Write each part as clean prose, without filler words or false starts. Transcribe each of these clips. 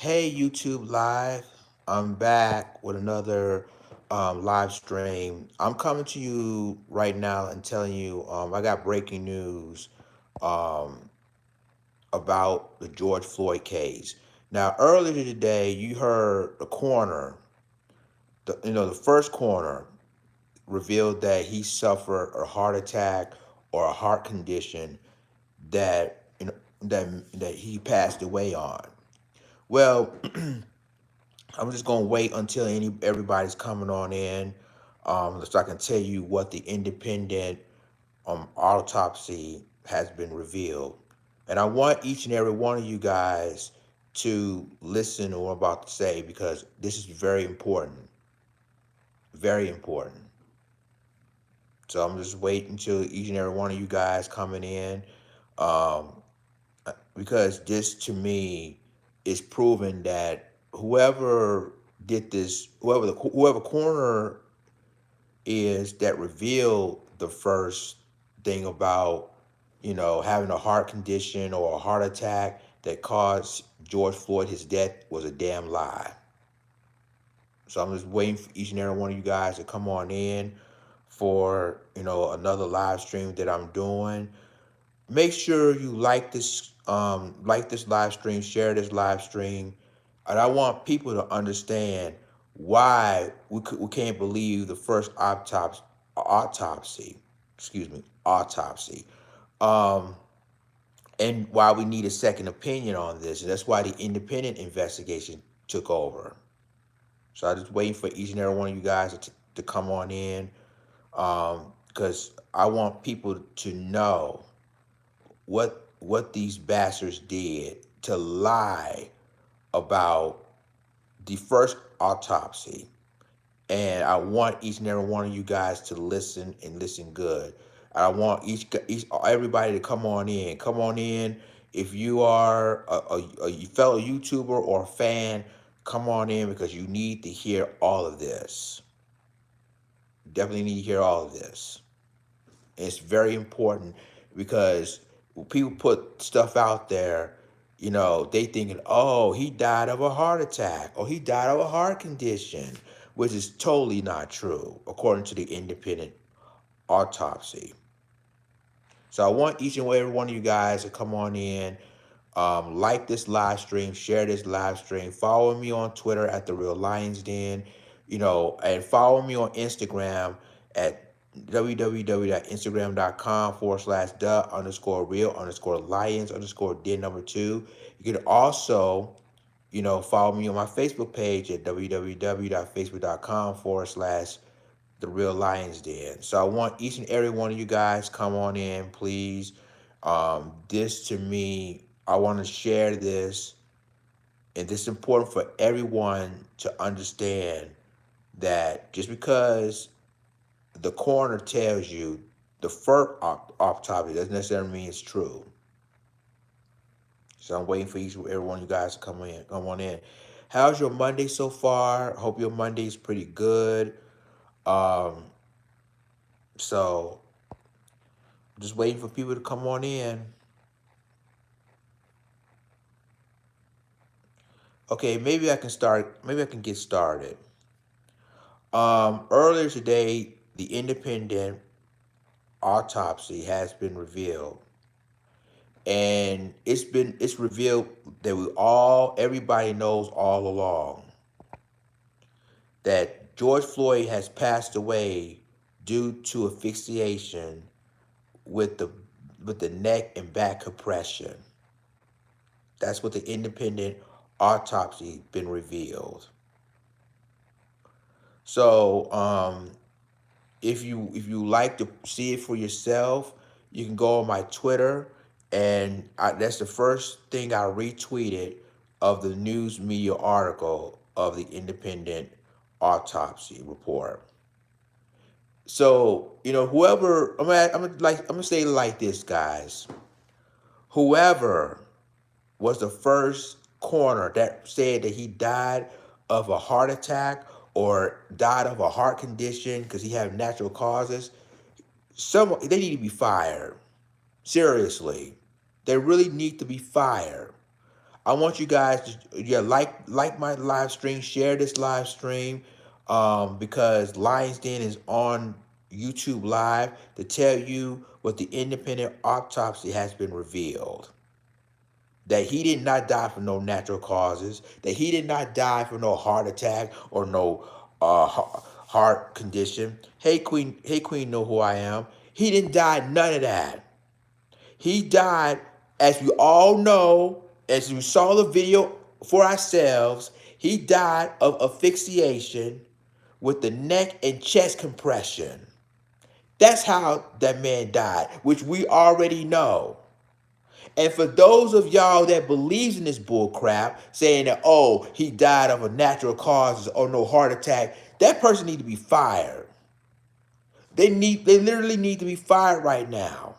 Hey YouTube Live, I'm back with another live stream. I'm coming to you right now and telling you I got breaking news um, about the George Floyd case. Now, earlier today, you heard the coroner, the first coroner revealed that he suffered a heart attack or a heart condition that that he passed away on. Well, I'm just gonna wait until everybody's coming on in, so I can tell you what the independent autopsy has been revealed, and I want each and every one of you guys to listen to what I'm about to say because this is very important, very important. So I'm just waiting until each and every one of you guys coming in, um, because this to me is proving that whoever did this, whoever coroner is that revealed the first thing about having a heart condition or a heart attack that caused George Floyd his death was a damn lie. So I'm just waiting for each and every one of you guys to come on in for another live stream that I'm doing. Make sure you like this live stream, share this live stream, and I want people to understand why we can't believe the first autopsy, um, and why we need a second opinion on this. And that's why the independent investigation took over. So I'm just waiting for each and every one of you guys to come on in, because I want people to know what these bastards did to lie about the first autopsy. And I want each and every one of you guys to listen and listen good. I want each everybody to come on in. Come on in. If you are a fellow YouTuber or a fan, come on in because you need to hear all of this. You definitely need to hear all of this. And it's very important because when people put stuff out there, they thinking, oh, he died of a heart attack or he died of a heart condition, which is totally not true, according to the independent autopsy. So I want each and every one of you guys to come on in, like this live stream, share this live stream, follow me on Twitter at The Real Lions Den, and follow me on Instagram at www.instagram.com/the_real_lions_den2. You can also, follow me on my Facebook page at www.facebook.com/the Real Lions Den. So I want each and every one of you guys come on in, please. This to me, I want to share this, and it's important for everyone to understand that just because the coroner tells you the first autopsy doesn't necessarily mean it's true. So I'm waiting for each and every one of you guys to come on in. How's your Monday so far? Hope your Monday's pretty good. Um, so just waiting for people to come on in. Okay, maybe I can start. Maybe I can get started. Earlier today, the independent autopsy has been revealed, and it's revealed that everybody knows all along that George Floyd has passed away due to asphyxiation with the neck and back compression. That's what the independent autopsy been revealed. So if you like to see it for yourself, you can go on my Twitter, and that's the first thing I retweeted of the news media article of the independent autopsy report. So whoever I'm gonna say it like this, guys. Whoever was the first coroner that said that he died of a heart attack or died of a heart condition because he had natural causes, they need to be fired. Seriously. They really need to be fired. I want you guys to like my live stream, share this live stream, because Lions Den is on YouTube Live to tell you what the independent autopsy has been revealed. That he did not die from no natural causes. That he did not die from no heart attack or no heart condition. Hey Queen, know who I am. He didn't die none of that. He died, as we all know, as we saw the video for ourselves, he died of asphyxiation with the neck and chest compression. That's how that man died, which we already know. And for those of y'all that believes in this bull crap, saying that, oh, he died of a natural causes or no heart attack, that person need to be fired. They literally need to be fired right now.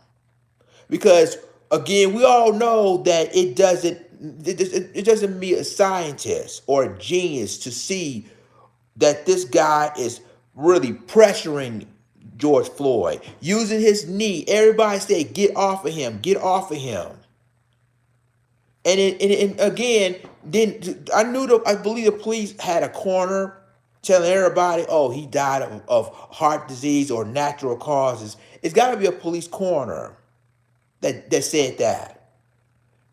Because again, we all know that it doesn't mean a scientist or a genius to see that this guy is really pressuring George Floyd, using his knee. Everybody say, get off of him, get off of him. And again, then I believe the police had a coroner telling everybody, oh, he died of heart disease or natural causes. It's got to be a police coroner that said that.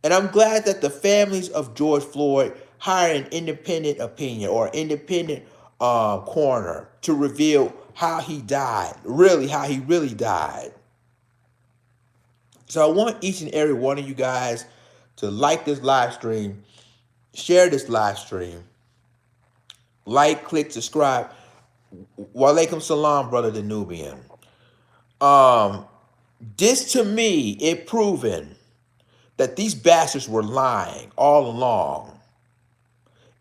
And I'm glad that the families of George Floyd hired an independent opinion or independent coroner to reveal how he died, really how he really died. So I want each and every one of you guys to like this live stream, share this live stream, like, click, subscribe. Walaikum salam, brother the Nubian. This to me, it proven that these bastards were lying all along.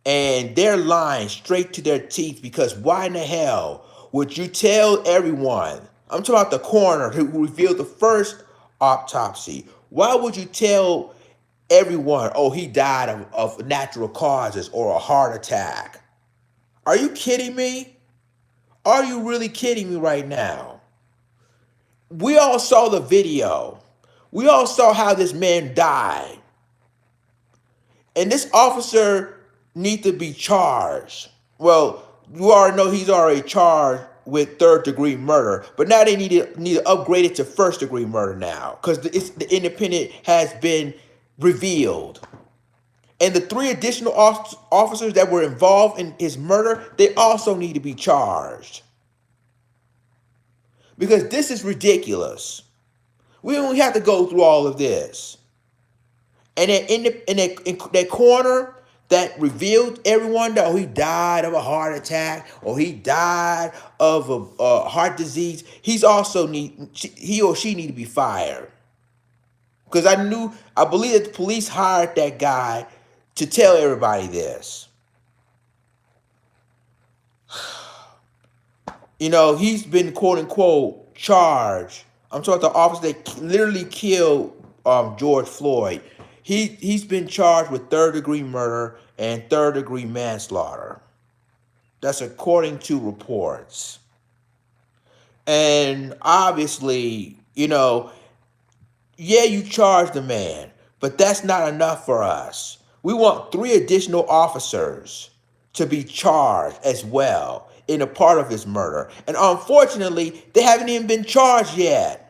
And they're lying straight to their teeth, because why in the hell would you tell everyone? I'm talking about the coroner who revealed the first autopsy. Why would you tell everyone, oh, he died of natural causes or a heart attack? Are you kidding me? Are you really kidding me right now? We all saw the video. We all saw how this man died. And this officer needs to be charged. Well, you already know he's already charged with third-degree murder, but now they need to upgrade it to first-degree murder now, because the independent has been revealed. And the 3 additional officers that were involved in his murder, they also need to be charged. Because this is ridiculous. We don't have to go through all of this. And in that corner that revealed everyone that, oh, he died of a heart attack or he died of a heart disease, he or she need to be fired. Because I believe that the police hired that guy to tell everybody this. You know, he's been quote unquote charged. I'm talking about the officer that literally killed George Floyd. He's been charged with third-degree murder and third-degree manslaughter. That's according to reports. And obviously, you know, yeah, you charge the man, but that's not enough for us. We want 3 additional officers to be charged as well in a part of his murder. And unfortunately, they haven't even been charged yet.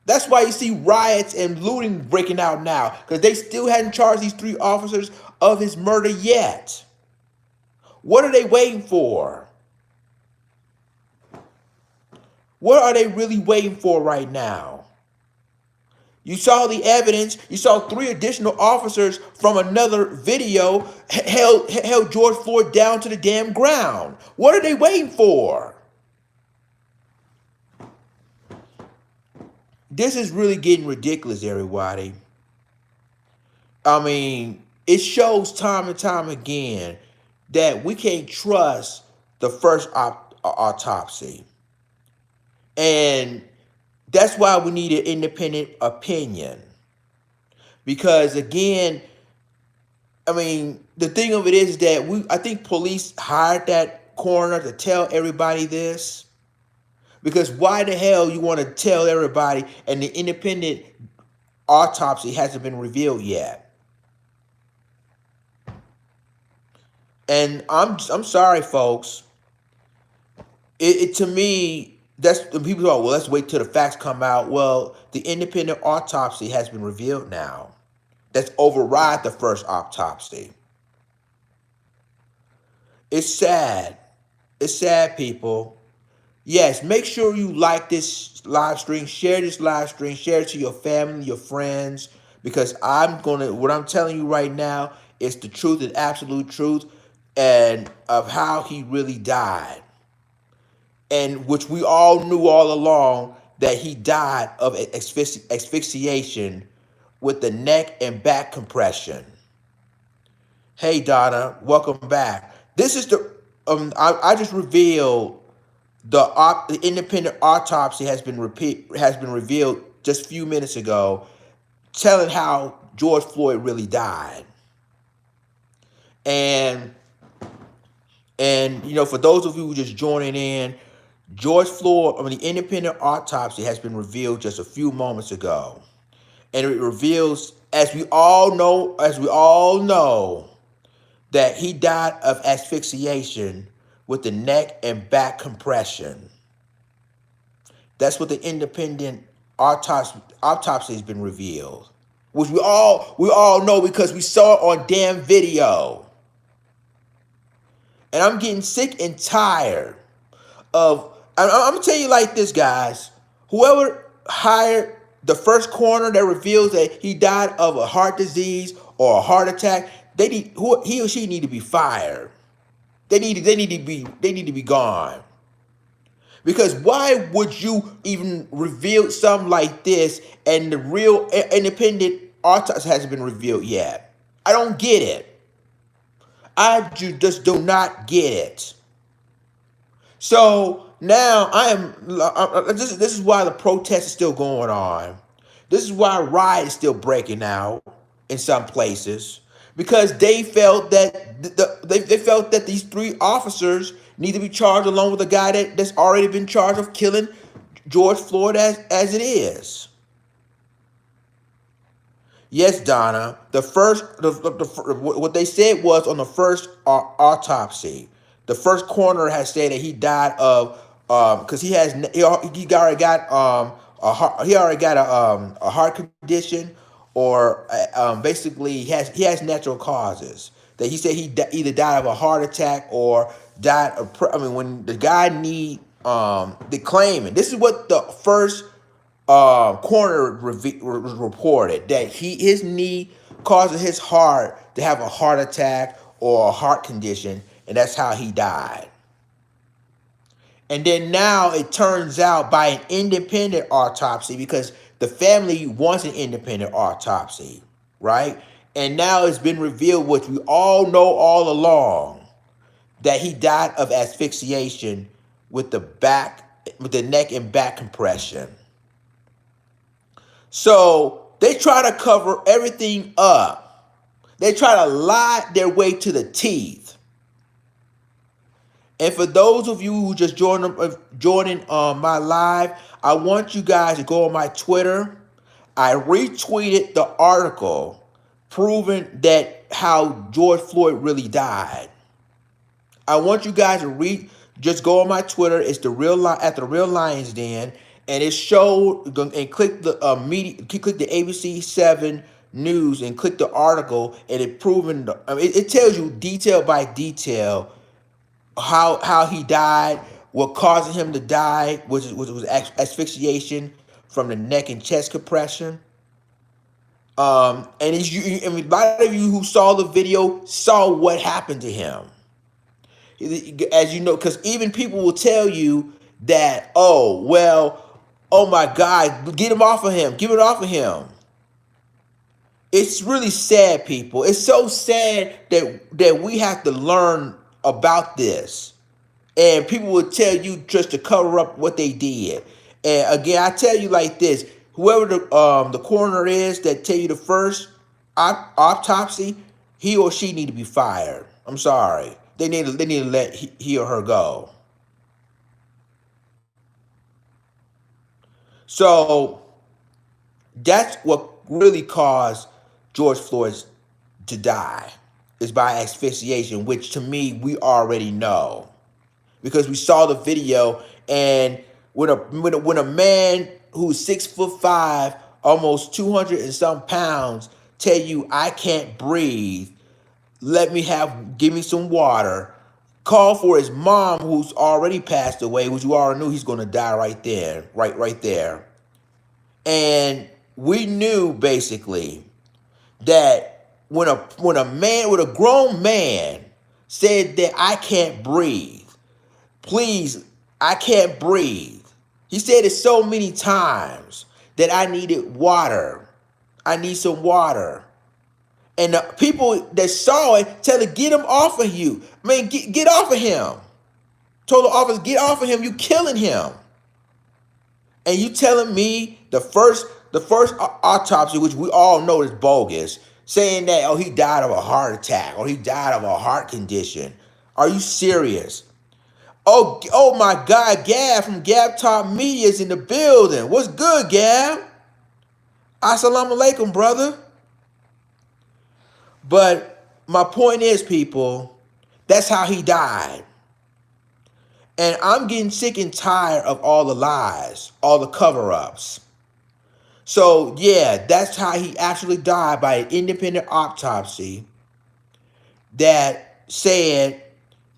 That's why you see riots and looting breaking out now, because they still hadn't charged these 3 officers of his murder yet. What are they waiting for? What are they really waiting for right now? You saw the evidence. You saw 3 additional officers from another video held George Floyd down to the damn ground. What are they waiting for? This is really getting ridiculous, everybody. I mean, it shows time and time again that we can't trust the first autopsy. And that's why we need an independent opinion. Because again, I mean, the thing of it is that I think police hired that coroner to tell everybody this. Because why the hell you want to tell everybody and the independent autopsy hasn't been revealed yet? And I'm sorry, folks. It to me, that's when people go, well, let's wait till the facts come out. Well, the independent autopsy has been revealed now. That's override the first autopsy. It's sad. It's sad, people. Yes, make sure you like this live stream, share this live stream, share it to your family, your friends, because what I'm telling you right now is the truth and absolute truth and of how he really died. And which we all knew all along that he died of asphyxiation with the neck and back compression. Hey Donna, welcome back. This is the I just revealed the independent autopsy has been revealed just a few minutes ago, telling how George Floyd really died. And for those of you who just joining in, the independent autopsy has been revealed just a few moments ago. And it reveals, as we all know, that he died of asphyxiation with the neck and back compression. That's what the independent autopsy has been revealed, which we all know because we saw it on damn video. And I'm getting sick and tired of. I'm gonna tell you like this, guys. Whoever hired the first coroner that reveals that he died of a heart disease or a heart attack, he or she need to be fired. They need to be gone. Because why would you even reveal something like this and the real independent autopsy hasn't been revealed yet? I don't get it. I just do not get it. So now this is why the protest is still going on. This is why riot is still breaking out in some places, because they felt that they felt that these three officers need to be charged along with the guy that's already been charged of killing George Floyd as it is. Yes, Donna. What they said was on the first autopsy, the first coroner has said that he died of because he already got a heart condition, or basically he has natural causes. That he said either died of a heart attack or died of. When the guy the claimant. This is what the first coroner reported, that his knee causes his heart to have a heart attack or a heart condition, and that's how he died. And then now it turns out by an independent autopsy, because the family wants an independent autopsy, right? And now it's been revealed, which we all know all along, that he died of asphyxiation with the neck and back compression. So they try to cover everything up. They try to lie their way to the teeth. And for those of you who just joining my live, I want you guys to go on my Twitter. I retweeted the article proving that how George Floyd really died. I want you guys to just go on my Twitter. It's the Real Lions Den, and it showed, and click the media, click the ABC7 News and click the article, and it proven. It tells you detail by detail how he died, what caused him to die, which was asphyxiation from the neck and chest compression. And a lot of you who saw the video saw what happened to him. As you know, because even people will tell you that, oh my God, get him off of him, give it off of him. It's really sad, people. It's so sad that we have to learn about this, and people will tell you just to cover up what they did. And again, I tell you like this: whoever the coroner is that tell you the first autopsy, he or she need to be fired. I'm sorry. They need to let he or her go. So that's what really caused George Floyd to die. is by asphyxiation, which to me we already know because we saw the video. And when a man who's 6'5", almost 200 and some pounds, tell you I can't breathe, give me some water, call for his mom who's already passed away, which you already knew he's going to die right there, right there. And we knew basically that when a grown man said that I can't breathe, please, I can't breathe. He said it so many times that I needed water. I need some water. And the people that saw it tell her, get him off of you. Man, get off of him. Told the officer, get off of him. You killing him. And you telling me the first autopsy, which we all know is bogus, saying that, oh, he died of a heart attack or he died of a heart condition. Are you serious? Oh my God, Gab from Gab Top Media is in the building. What's good, Gab? Assalamu alaikum, brother. But my point is, people, that's how he died. And I'm getting sick and tired of all the lies, all the cover-ups. So, yeah, that's how he actually died, by an independent autopsy that said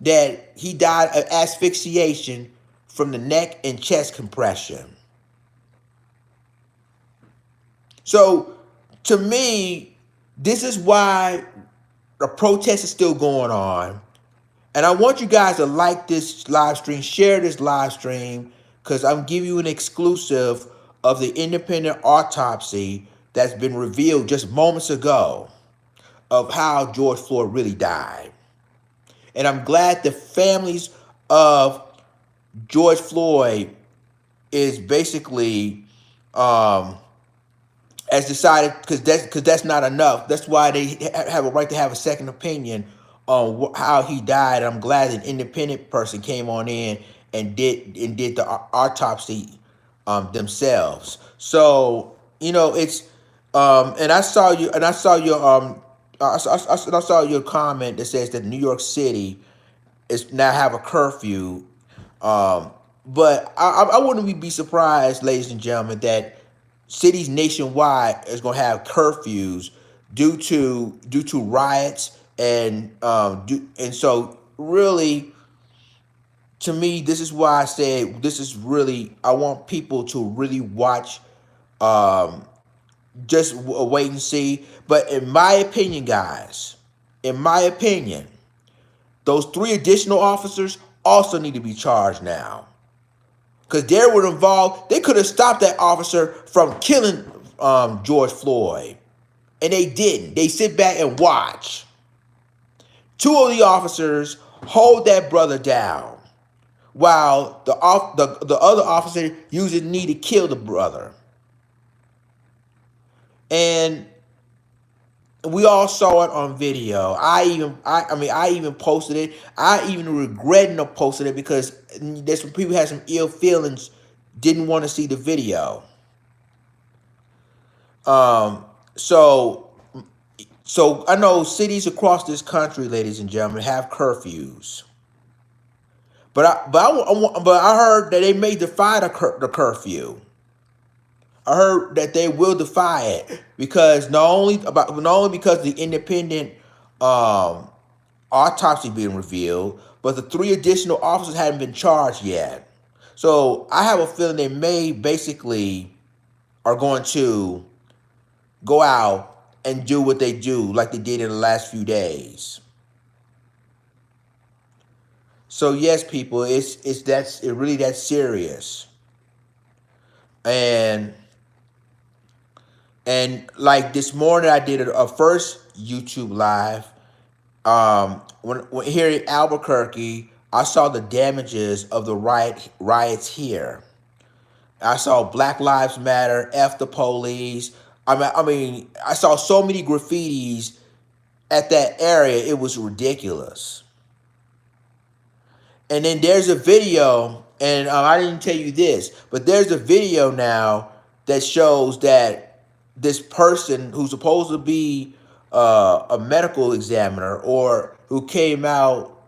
that he died of asphyxiation from the neck and chest compression. So, to me, this is why the protest is still going on. And I want you guys to like this live stream, share this live stream, because I'm giving you an exclusive of the independent autopsy that's been revealed just moments ago of how George Floyd really died. And I'm glad the families of George Floyd is basically has decided, because that's not enough. That's why they have a right to have a second opinion on how he died. I'm glad an independent person came on in and did the autopsy themselves. So it's and I saw your I saw your comment that says that New York City is now have a curfew. But I wouldn't be surprised, ladies and gentlemen, that cities nationwide is going to have curfews due to riots and so really, to me, this is why I said this is really, I want people to really watch, just wait and see. But in my opinion, guys, those 3 additional officers also need to be charged now, because they were involved. They could have stopped that officer from killing George Floyd, and they didn't. They sit back and watch. 2 of the officers hold that brother down, while the other officer used his knee to kill the brother. And we all saw it on video. I even posted it. I even regretting of posting it, because there's some people who had some ill feelings, didn't want to see the video. So I know cities across this country, ladies and gentlemen, have curfews. But I heard that they may defy the curfew. I heard that they will defy it, because not only because the independent autopsy being revealed, but the 3 additional officers hadn't been charged yet. So I have a feeling they may basically are going to go out and do what they do, like they did in the last few days. So yes, people, it's really that serious. And like this morning, I did a first YouTube live. When here in Albuquerque, I saw the damages of the riots here. I saw Black Lives Matter, F the police. I mean, I saw so many graffitis at that area. It was ridiculous. And then there's a video, and I didn't tell you this, but there's a video now that shows that this person who's supposed to be a medical examiner or who came out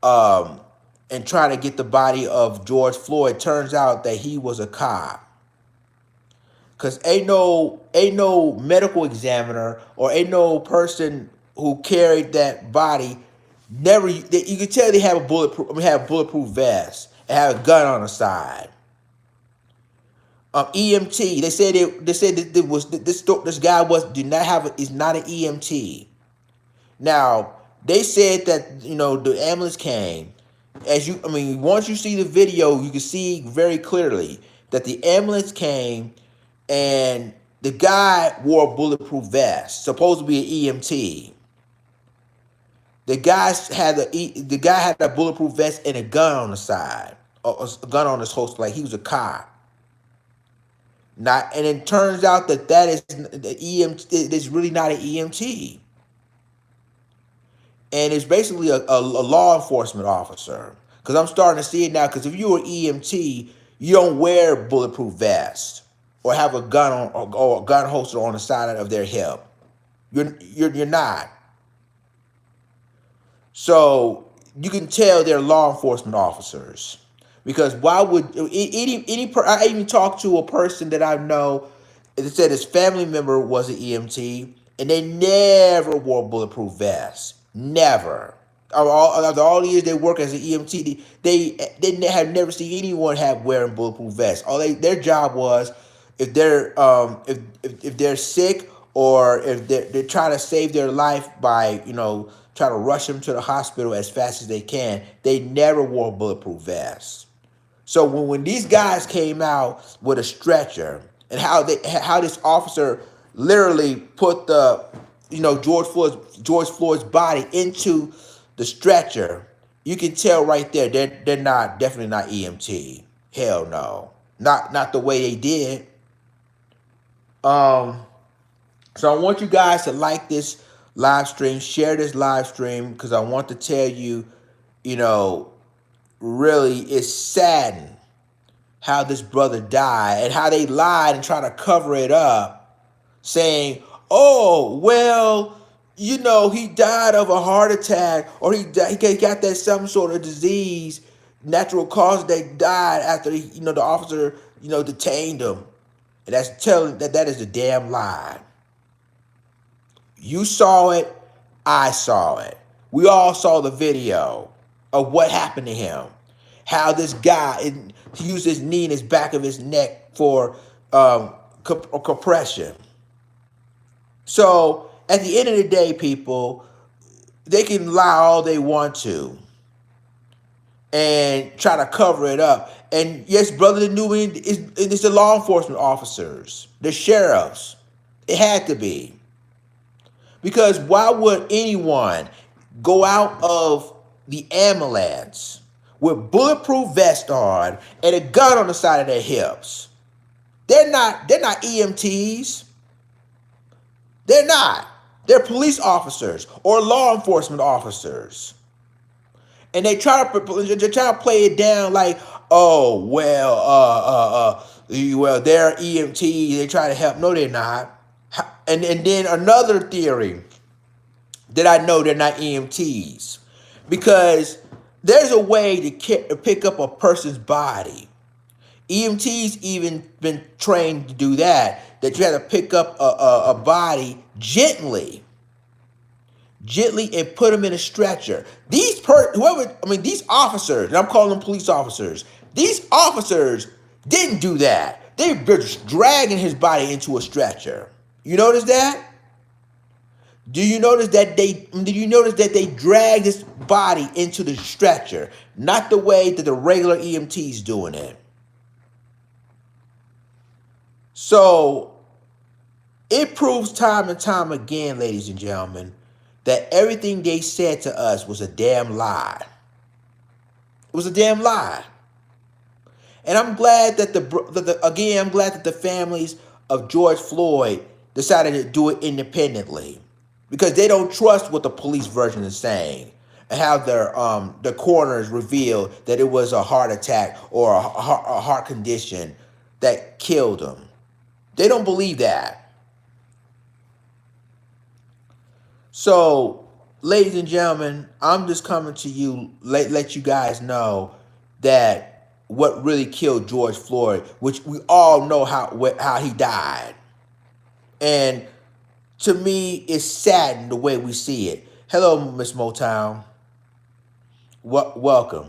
um, and trying to get the body of George Floyd. Turns out that he was a cop. Cause ain't no medical examiner or ain't no person who carried that body. Never you can tell they have a bulletproof vest and have a gun on the side. EMT. They said that it was this guy did not have is not an EMT. Now they said that the ambulance came. Once you see the video, you can see very clearly that the ambulance came and the guy wore a bulletproof vest, supposed to be an EMT. The guy had a bulletproof vest and a gun on the side, a gun on his holster, like he was a cop. Not, and it turns out that is the EMT. It's really not an EMT, and it's basically a law enforcement officer. Because I'm starting to see it now. Because if you're an EMT, you don't wear bulletproof vest or have a gun on or a gun holster on the side of their hip. You're not. So you can tell they're law enforcement officers. Because why would I even talked to a person that I know that said his family member was an EMT and they never wore bulletproof vests. Never. After all the years they work as an EMT, they have never seen anyone wearing bulletproof vests. Their job was if they're sick or if they're trying to save their life by try to rush them to the hospital as fast as they can, they never wore bulletproof vests. So when these guys came out with a stretcher and how this officer literally put the George Floyd's body into the stretcher, you can tell right there they're definitely not EMT. Hell no, not the way they did. So I want you guys to like this live stream, share this live stream, because I want to tell you, really it's saddened how this brother died and how they lied and tried to cover it up, saying, oh, well, he died of a heart attack or he got that some sort of disease, natural cause that died after the officer, detained him. And that's telling that is a damn lie. You saw it. I saw it. We all saw the video of what happened to him. How this guy he used his knee in his back of his neck for compression. So at the end of the day, people, they can lie all they want to and try to cover it up. And yes, Brother Newman, it's the law enforcement officers, the sheriffs. It had to be. Because why would anyone go out of the ambulance with bulletproof vest on and a gun on the side of their hips? They're not EMTs. They're not. They're police officers or law enforcement officers. And they try to play it down like, oh, well, they're EMTs. They try to help. No, they're not. And then another theory that I know they're not EMTs, because there's a way to pick up a person's body. EMTs even been trained to do that you have to pick up a body gently and put them in a stretcher. These officers, and I'm calling them police officers, these officers didn't do that. They were just dragging his body into a stretcher. You notice that? Did you notice that they dragged his body into the stretcher, not the way that the regular EMT's doing it? So it proves time and time again, ladies and gentlemen, that everything they said to us was a damn lie. It was a damn lie. And I'm glad that I'm glad that the families of George Floyd decided to do it independently, because they don't trust what the police version is saying and how the coroners revealed that it was a heart attack or a heart condition that killed him. They don't believe that. So, ladies and gentlemen, I'm just coming to you let you guys know that what really killed George Floyd, which we all know how he died, and to me, it's saddened the way we see it. Hello, Miss Motown. Welcome,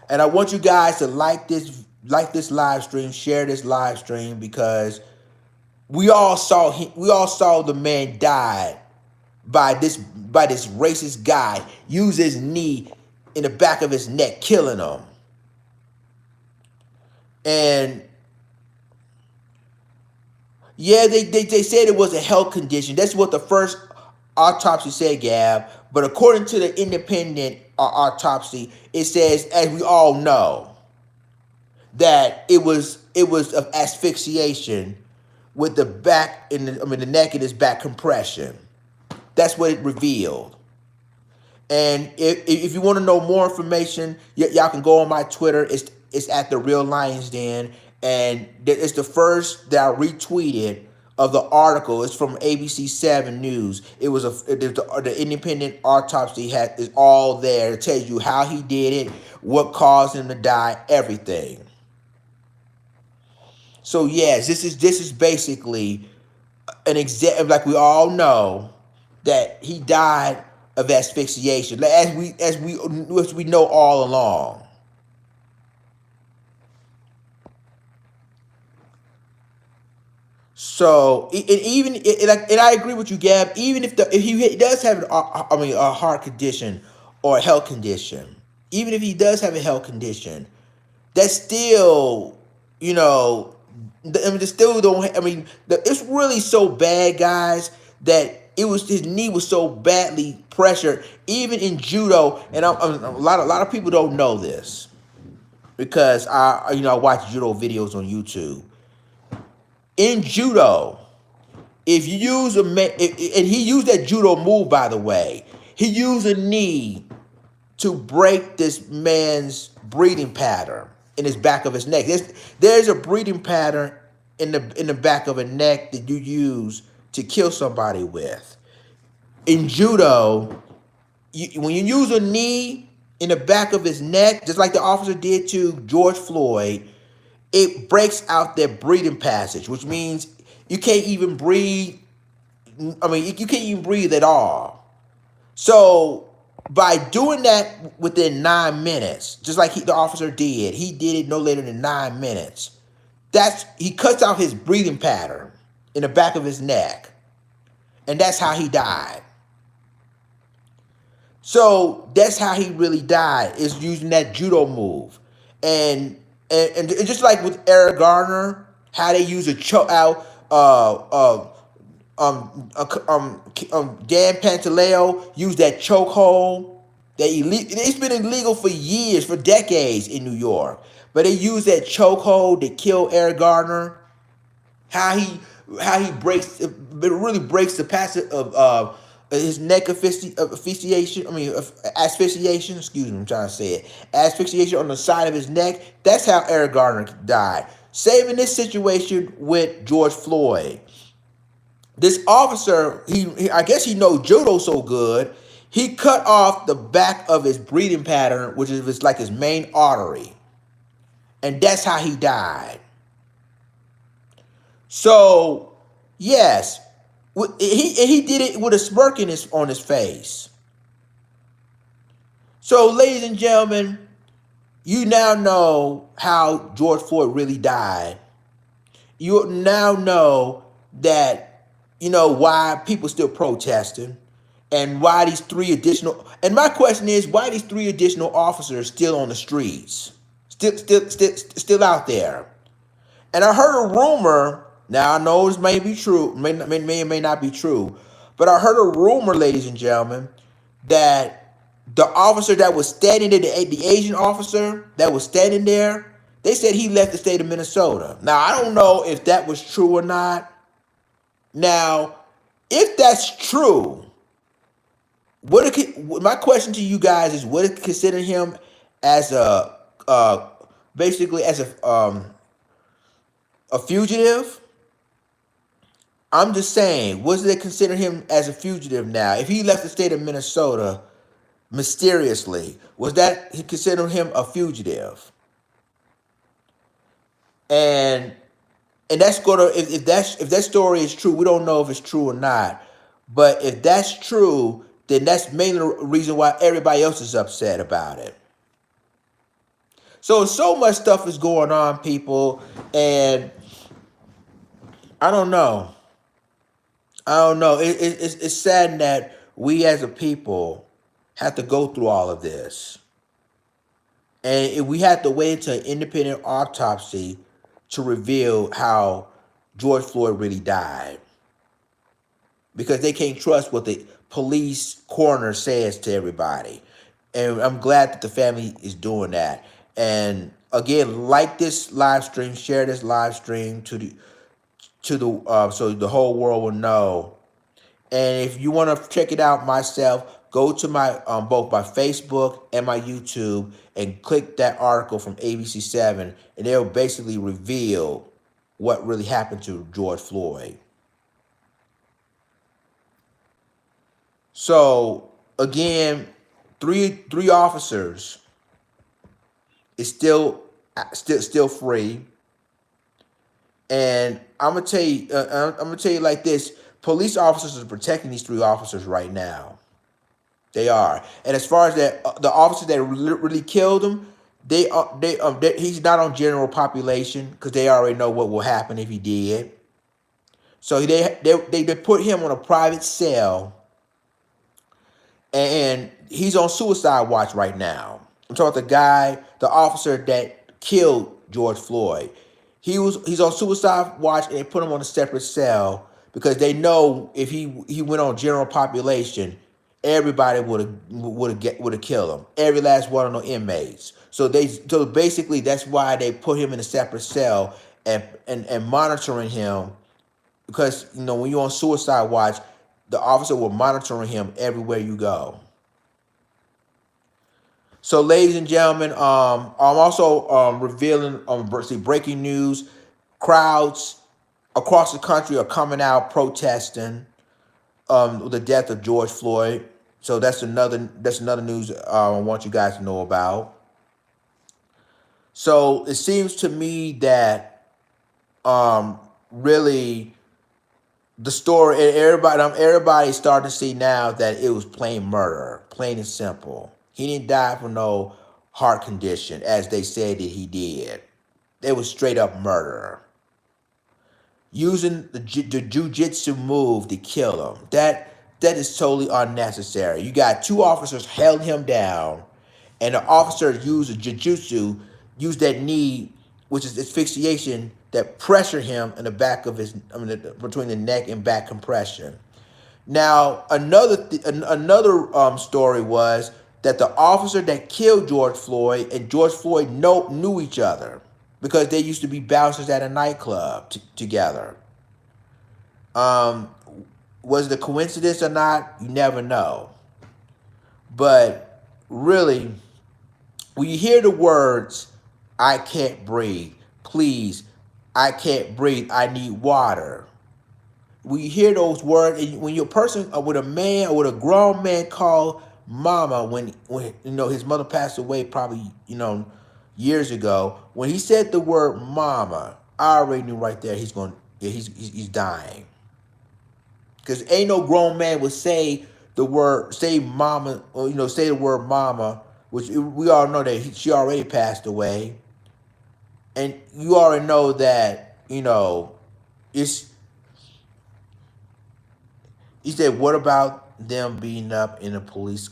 and I want you guys to like this live stream, share this live stream because we all saw the man die by this racist guy use his knee in the back of his neck, killing him. And yeah, they said it was a health condition. That's what the first autopsy said, Gab. But according to the independent autopsy, it says, as we all know, that it was of asphyxiation with the back the neck and his back compression. That's what it revealed. And if you want to know more information, y'all can go on my Twitter. It's at the Real Lions Den, and it's the first that I retweeted of the article. It's from ABC 7 News. The independent autopsy is all there. It tells you how he did it, what caused him to die, everything. So yes, this is basically an example. Like we all know that he died of asphyxiation, as we know all along. So and I agree with you, Gab. Even if he does have a heart condition or a health condition, even if he does have a health condition, that's still, you know, they still don't. It's really so bad, guys, that his knee was so badly pressured, even in judo. And a lot of people don't know this because I watch judo videos on YouTube. In judo, if you use and he used that judo move, by the way, he used a knee to break this man's breathing pattern in his back of his neck. There's a breathing pattern in the back of a neck that you use to kill somebody with. In judo, when you use a knee in the back of his neck, just like the officer did to George Floyd, it breaks out their breathing passage, which means you can't even breathe. You can't even breathe at all. So by doing that within 9 minutes, just like the officer did, he did it no later than 9 minutes. He cuts out his breathing pattern in the back of his neck, and that's how he died. So that's how he really died, is using that judo move. And just like with Eric Garner, how they use a choke out, Dan Pantaleo used that chokehold. It's been illegal for years, for decades in New York, but they use that chokehold to kill Eric Garner. How he breaks, it really breaks the passage of his neck asphyxiation. Asphyxiation. Excuse me, I'm trying to say it. Asphyxiation on the side of his neck. That's how Eric Garner died. Saving this situation with George Floyd. This officer, I guess he knows judo so good, he cut off the back of his breathing pattern, which is like his main artery, and that's how he died. So yes, he did it with a smirk on his face. So, ladies and gentlemen, you now know how George Floyd really died. You now know that, why people still protesting, and why these three additional. And my question is, why these three additional officers still on the streets, still out there? And I heard a rumor. Now I know this may be true, may or may not be true, but I heard a rumor, ladies and gentlemen, that the officer that was standing there, the Asian officer that was standing there, they said he left the state of Minnesota. Now I don't know if that was true or not. Now, if that's true, my question to you guys is: would it consider him as basically as a fugitive? I'm just saying, was they consider him as a fugitive now? If he left the state of Minnesota mysteriously, was that he considered him a fugitive? And that's gonna if that story is true, we don't know if it's true or not. But if that's true, then that's mainly the reason why everybody else is upset about it. So much stuff is going on, people, and I don't know. I don't know. It's sad that we as a people have to go through all of this, and we have to wait until an independent autopsy to reveal how George Floyd really died, because they can't trust what the police coroner says to everybody. And I'm glad that the family is doing that. And again, like this live stream, share this live stream to the so the whole world will know. And if you want to check it out myself, go to my both my Facebook and my YouTube and click that article from ABC7, and they'll basically reveal what really happened to George Floyd. So again, three officers is still free, and I'm gonna tell you like this: police officers are protecting these three officers right now. They are, and as far as that, the officers that really killed him, he's not on general population because they already know what will happen if he did. So they put him on a private cell, and he's on suicide watch right now. I'm talking about the officer that killed George Floyd. He's on suicide watch, and they put him on a separate cell because they know if he went on general population, everybody would have killed him. Every last one of the inmates. So basically that's why they put him in a separate cell and monitoring him, because when you're on suicide watch, the officer will monitor him everywhere you go. So, ladies and gentlemen, I'm also revealing breaking news. Crowds across the country are coming out protesting the death of George Floyd. So that's another news I want you guys to know about. So it seems to me that really the story, everybody's starting to see now that it was plain murder, plain and simple. He didn't die from no heart condition as they said that he did. It was straight up murder, using the jujitsu move to kill him. That is totally unnecessary. You got two officers held him down, and the officer used a jujitsu, used that knee, which is asphyxiation, that pressure him in the back of between the neck and back compression. Now, another story was that the officer that killed George Floyd and George Floyd knew each other because they used to be bouncers at a nightclub together. Was it a coincidence or not? You never know. But really, when you hear the words, "I can't breathe," "Please, I can't breathe, I need water." When you hear those words, and when you're a person with a man or with a grown man called mama, when his mother passed away probably years ago, when he said the word mama, I already knew right there he's dying. Because ain't no grown man would say mama, or say the word mama, which we all know that she already passed away, and you already know that it's. He said, "What about them being up in a police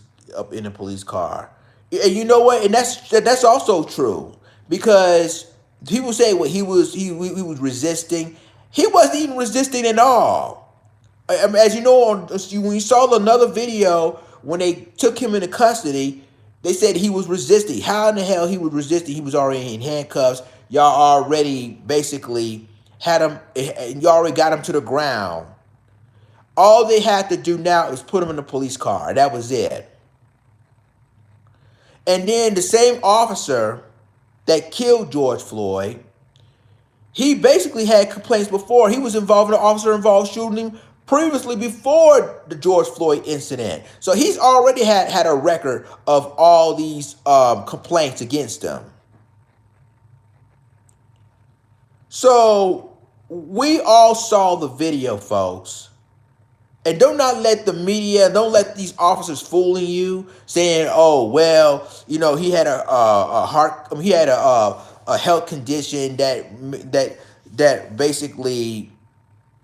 car?" And you know what? And that's also true, because people say what he was resisting. He wasn't even resisting at all. I mean, as you know, when you saw another video when they took him into custody, they said he was resisting. How in the hell he was resisting? He was already in handcuffs. Y'all already basically had him. You already got him to the ground. All they had to do now is put him in the police car. That was it. And then the same officer that killed George Floyd, he basically had complaints before. He was involved in an officer-involved shooting previously before the George Floyd incident. So he's already had a record of all these complaints against him. So we all saw the video, folks. And do not let the media, don't let these officers fooling you, saying, "Oh, well, you know, he had a heart, he had a health condition that basically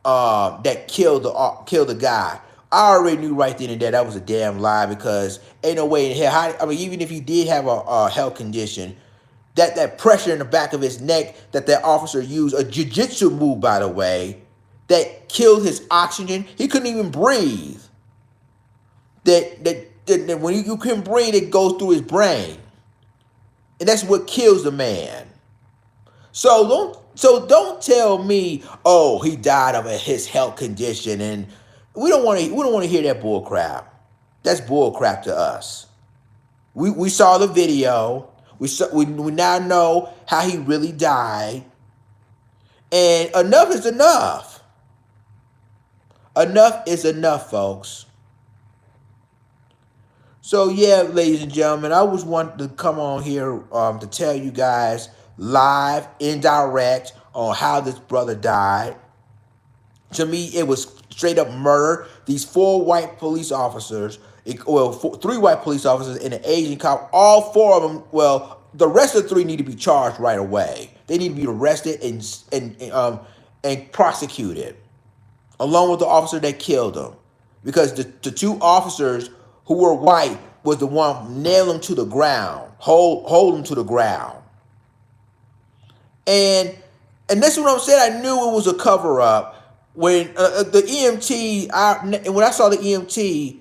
that killed the guy." I already knew right then and there that was a damn lie, because ain't no way in hell. I mean, even if he did have a health condition, that pressure in the back of his neck that officer used, a jiu-jitsu move, by the way, that killed his oxygen. He couldn't even breathe. That when you can breathe, it goes through his brain, and that's what kills the man. So don't tell me, "Oh, he died of his health condition," and we don't want to hear that bull crap. That's bull crap to us. We saw the video. We now know how he really died, and enough is enough. Enough is enough, folks. So yeah, ladies and gentlemen, I was wanting to come on here to tell you guys live, indirect, on how this brother died. To me, it was straight up murder. These four white police officers, three white police officers and an Asian cop, all four of them, well, the rest of the three need to be charged right away. They need to be arrested and prosecuted, along with the officer that killed them. Because the two officers who were white was the one nail him to the ground, hold him to the ground. And that's what I'm saying. I knew it was a cover up when the EMT. When I saw the EMT,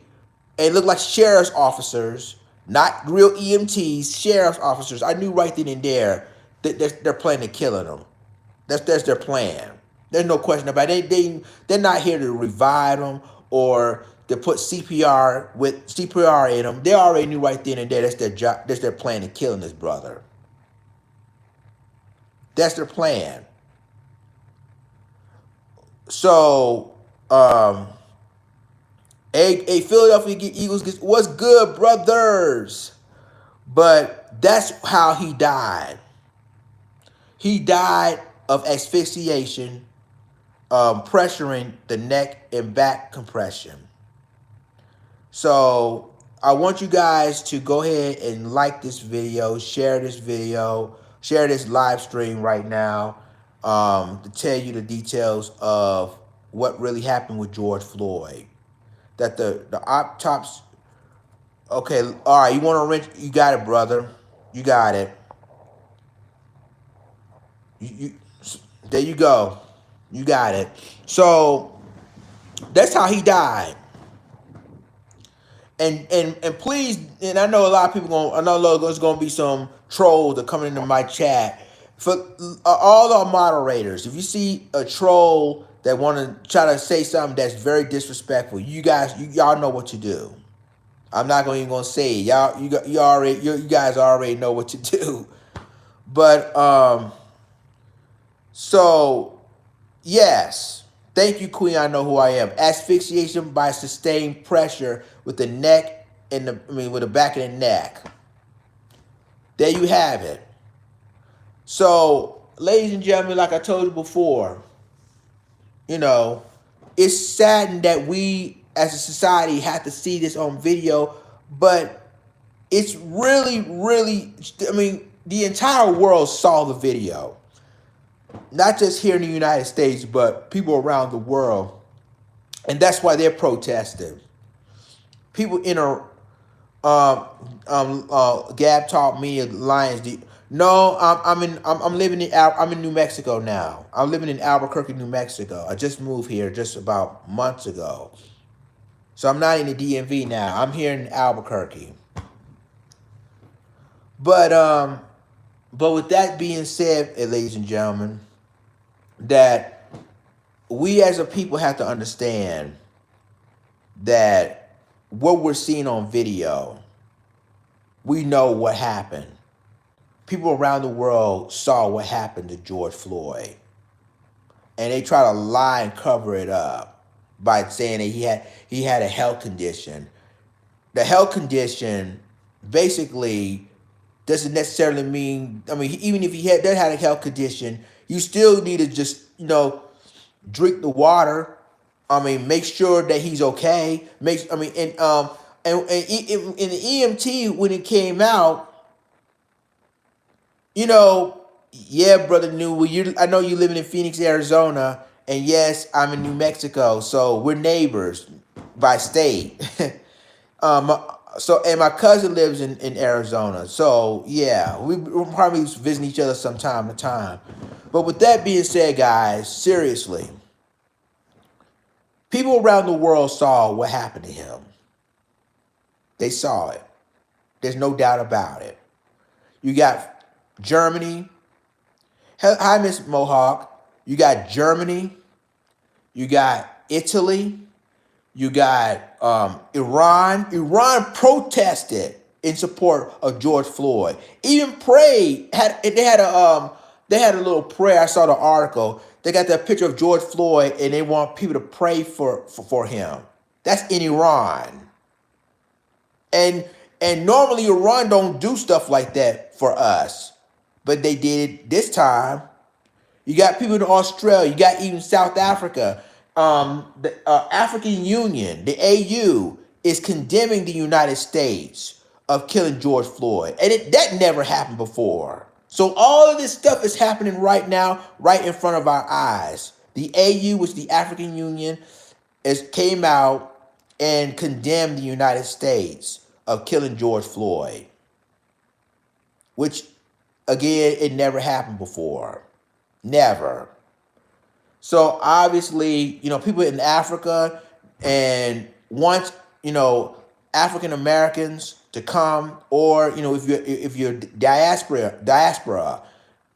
it looked like sheriff's officers, not real EMTs, sheriff's officers. I knew right then and there that they're planning to killing them. That's their plan. There's no question about it. They're not here to revive them or to put CPR in them. They already knew right then and there that's their job. That's their plan to killing this brother. That's their plan. So, a Philadelphia Eagles, what's good, brothers? But that's how he died. He died of asphyxiation, pressuring the neck and back compression. So I want you guys to go ahead and like this video, share this live stream right now, to tell you the details of what really happened with George Floyd. That the autopsy. Okay, all right. You want to wrench? You got it, brother. You got it. There you go. You got it. So that's how he died. And please, and I know a lot of people I know there's going to be some trolls that coming into my chat. For all our moderators, if you see a troll that want to try to say something that's very disrespectful, y'all know what to do. I'm not even going to say it. You guys already know what to do. But so yes. Thank you, Queen. I know who I am. Asphyxiation by sustained pressure with the neck with the back of the neck. There you have it. So, ladies and gentlemen, like I told you before, it's saddened that we as a society have to see this on video, but it's really, really, the entire world saw the video. Not just here in the United States, but people around the world. And that's why they're protesting. People in Gab Talk Media Alliance. No, I'm living in New Mexico now. I'm living in Albuquerque, New Mexico. I just moved here just about months ago. So I'm not in the DMV now. I'm here in Albuquerque. But with that being said, ladies and gentlemen, that we as a people have to understand that what we're seeing on video, we know what happened. People around the world saw what happened to George Floyd. and they try to lie and cover it up by saying that he had a health condition. The health condition basically doesn't necessarily mean. I mean, even if he had a health condition, you still need to just drink the water. I mean, make sure that he's okay. I mean, in the EMT when it came out, you know, yeah, brother New. Well, I know you living in Phoenix, Arizona, and yes, I'm in New Mexico, so we're neighbors by state. um, and my cousin lives in Arizona, so yeah, we'll probably visit each other from time to time. But with that being said, guys, seriously, people around the world saw what happened to him. They saw it. There's no doubt about it. You got Germany. Hi, Miss Mohawk. You got Germany. You got Italy. You got Iran. Iran protested in support of George Floyd. Even prayed. They had a little prayer. I saw the article. They got that picture of George Floyd, and they want people to pray for him. That's in Iran. And normally Iran don't do stuff like that for us, but they did it this time. You got people in Australia. You got even South Africa. The African Union, the AU, is condemning the United States of killing George Floyd, and that never happened before. So all of this stuff is happening right now, right in front of our eyes. The AU, which the African Union, came out and condemned the United States of killing George Floyd, which, again, it never happened before. Never. So obviously, people in Africa and want, African Americans to come, or if you're diaspora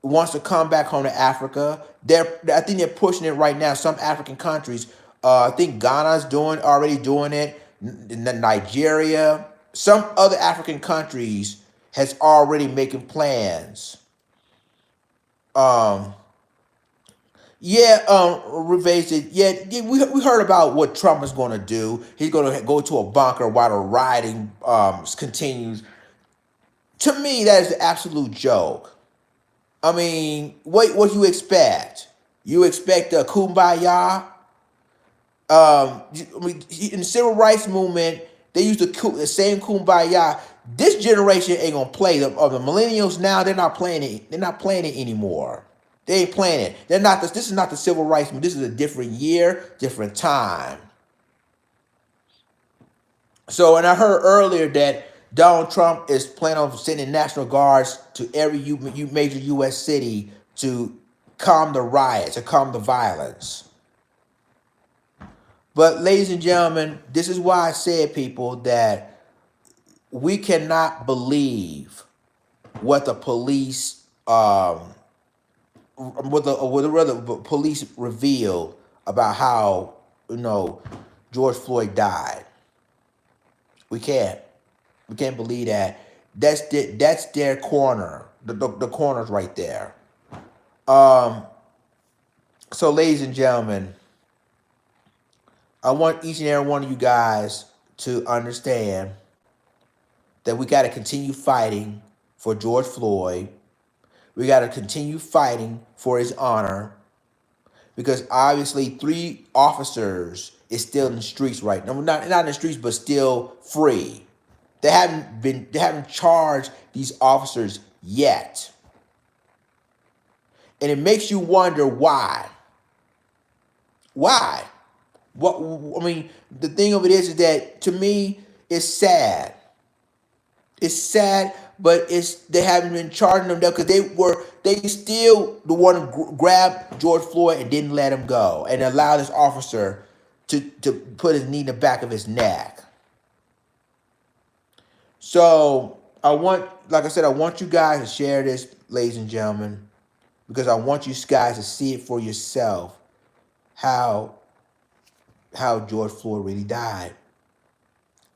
wants to come back home to Africa. I think they're pushing it right now. Some African countries, I think Ghana's already doing it. Nigeria, some other African countries has already making plans. Revasive. Yeah, we heard about what Trump is going to do. He's going to go to a bunker while the rioting continues. To me, that is an absolute joke. I mean, what you expect? You expect a kumbaya? In the civil rights movement, they used the same kumbaya. This generation ain't gonna play the millennials now. They're not playing it. They're not playing it anymore. They ain't playing it. They're not. This is not the civil rights movement. This is a different year, different time. So, and I heard earlier that Donald Trump is planning on sending National Guards to every major U.S. city to calm the riots, to calm the violence. But, ladies and gentlemen, this is why I said, people, that we cannot believe what the police, police revealed about how George Floyd died. We can't believe that. That's their corner. The corner's right there. So, ladies and gentlemen, I want each and every one of you guys to understand that we got to continue fighting for George Floyd. We got to continue fighting for his honor, because obviously 3 officers is still in the streets right now. Not in the streets, but still free. They haven't charged these officers yet. And it makes you wonder why. Why? I mean, the thing of it is that, to me, it's sad. It's sad, but they haven't been charging them because they still the one who grabbed George Floyd and didn't let him go, and allowed this officer to put his knee in the back of his neck. So like I said, I want you guys to share this, ladies and gentlemen, because I want you guys to see it for yourself, how George Floyd really died.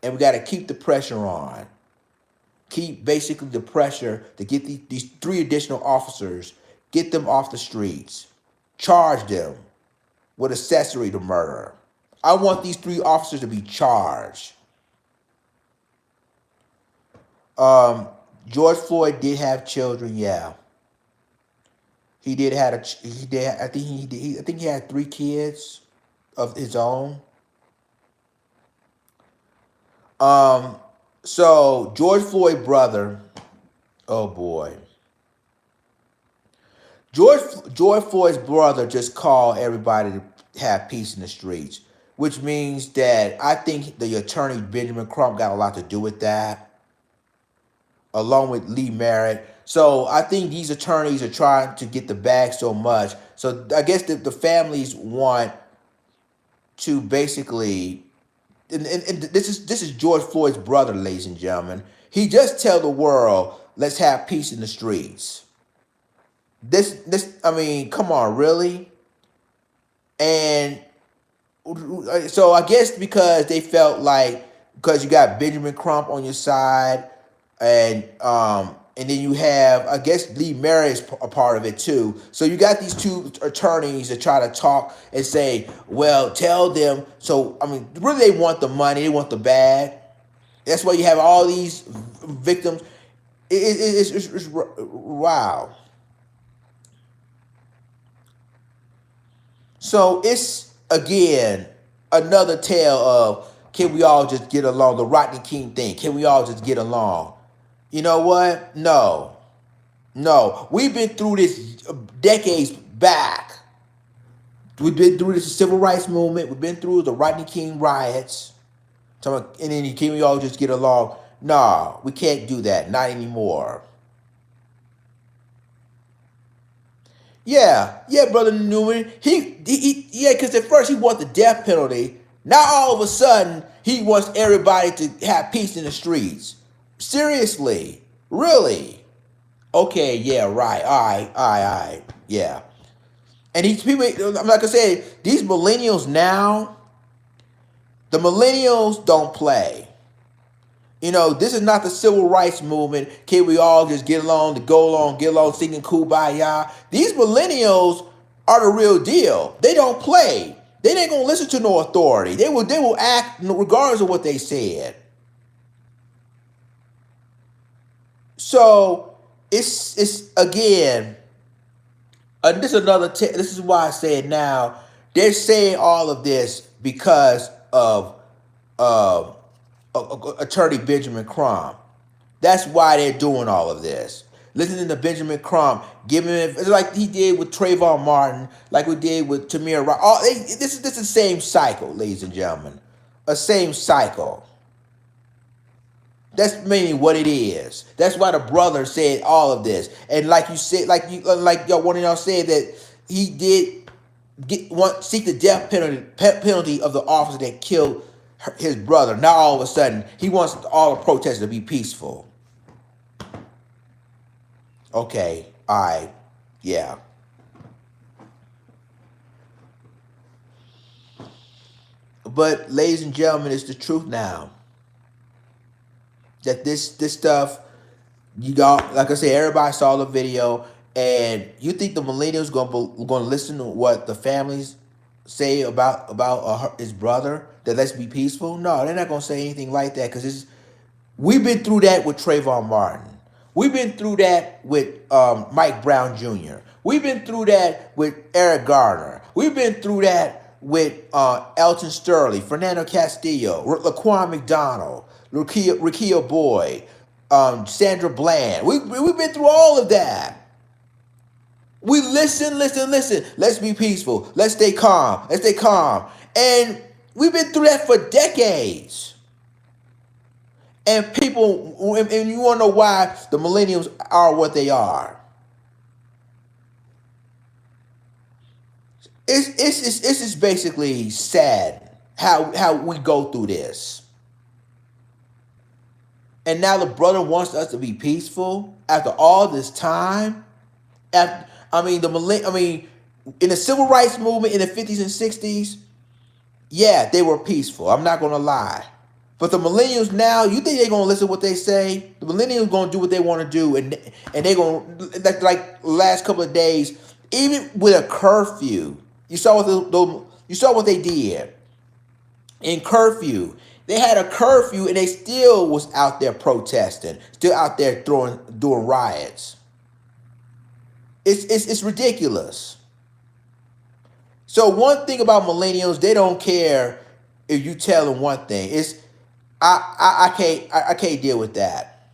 And we got to keep the pressure on. Keep basically the pressure to get these 3 additional officers, get them off the streets, charge them, with accessory to murder. I want these 3 officers to be charged. Um, George Floyd did have children, yeah. He did had a he did I think he did, I think he had 3 kids of his own. Um, so George Floyd's brother, oh boy. George Floyd's brother just called everybody to have peace in the streets, which means that I think the attorney Benjamin Crump got a lot to do with that, along with Lee Merritt. So I think these attorneys are trying to get the bag so much. So I guess the families want to basically, and this is George Floyd's brother, ladies and gentlemen. He just tell the world, let's have peace in the streets. This I mean, come on, really? And so I guess because they felt like, because you got Benjamin Crump on your side, and then you have, I guess, Lee Merritt is a part of it too. So you got these 2 attorneys that try to talk and say, well, tell them. So I mean, really, they want the money, they want the bag. That's why you have all these victims. It's wow. So it's, again, another tale of, can we all just get along? The Rodney King thing. Can we all just get along? You know what? No. No. We've been through this decades back. We've been through this civil rights movement. We've been through the Rodney King riots. And then can we all just get along? No, we can't do that. Not anymore. Yeah, Brother Newman. Yeah, because at first he wanted the death penalty. Now all of a sudden he wants everybody to have peace in the streets. Seriously, really? Okay, yeah, right. All right, yeah. And these people, like I said, these millennials now, the millennials don't play. You know, this is not the civil rights movement. Can we all just get along, get along, singing Kumbaya? These millennials are the real deal. They don't play. They ain't gonna listen to no authority. They will act regardless of what they said. So it's again, this is another. This is why I said now they're saying all of this because of attorney Benjamin Crump. That's why they're doing all of this. Listening to Benjamin Crump, giving it, it's like he did with Trayvon Martin, like we did with Tamir Rice. This is the same cycle, ladies and gentlemen. A same cycle. That's mainly what it is. That's why the brother said all of this. And like you said, like one of y'all said that he did seek the death penalty of the officer that killed his brother. Now all of a sudden he wants all the protesters to be peaceful. Okay, all right, yeah. But ladies and gentlemen, it's the truth now. That this stuff, you got, like I said, everybody saw the video, and you think the millennials gonna listen to what the families say about his brother, that let's be peaceful? No, they're not gonna say anything like that, because we've been through that with Trayvon Martin. We've been through that with Mike Brown Jr. We've been through that with Eric Garner. We've been through that with Elton Sterling, Fernando Castillo, Laquan McDonald, Rakia Boyd, Sandra Bland. We've been through all of that. We listen. Let's be peaceful. Let's stay calm. And we've been through that for decades. And people, and you want to know why the millennials are what they are. It's just basically sad how we go through this. And now the brother wants us to be peaceful after all this time. In the civil rights movement in the 50s and 60s, yeah, they were peaceful. I'm not gonna lie. But the millennials now, you think they're gonna listen to what they say? The millennials gonna do what they want to do, and they're gonna, like last couple of days, even with a curfew. You saw what You saw what they did in curfew. They had a curfew and they still was out there protesting, still out there doing riots. It's ridiculous. So one thing about millennials, they don't care if you tell them one thing. I can't deal with that.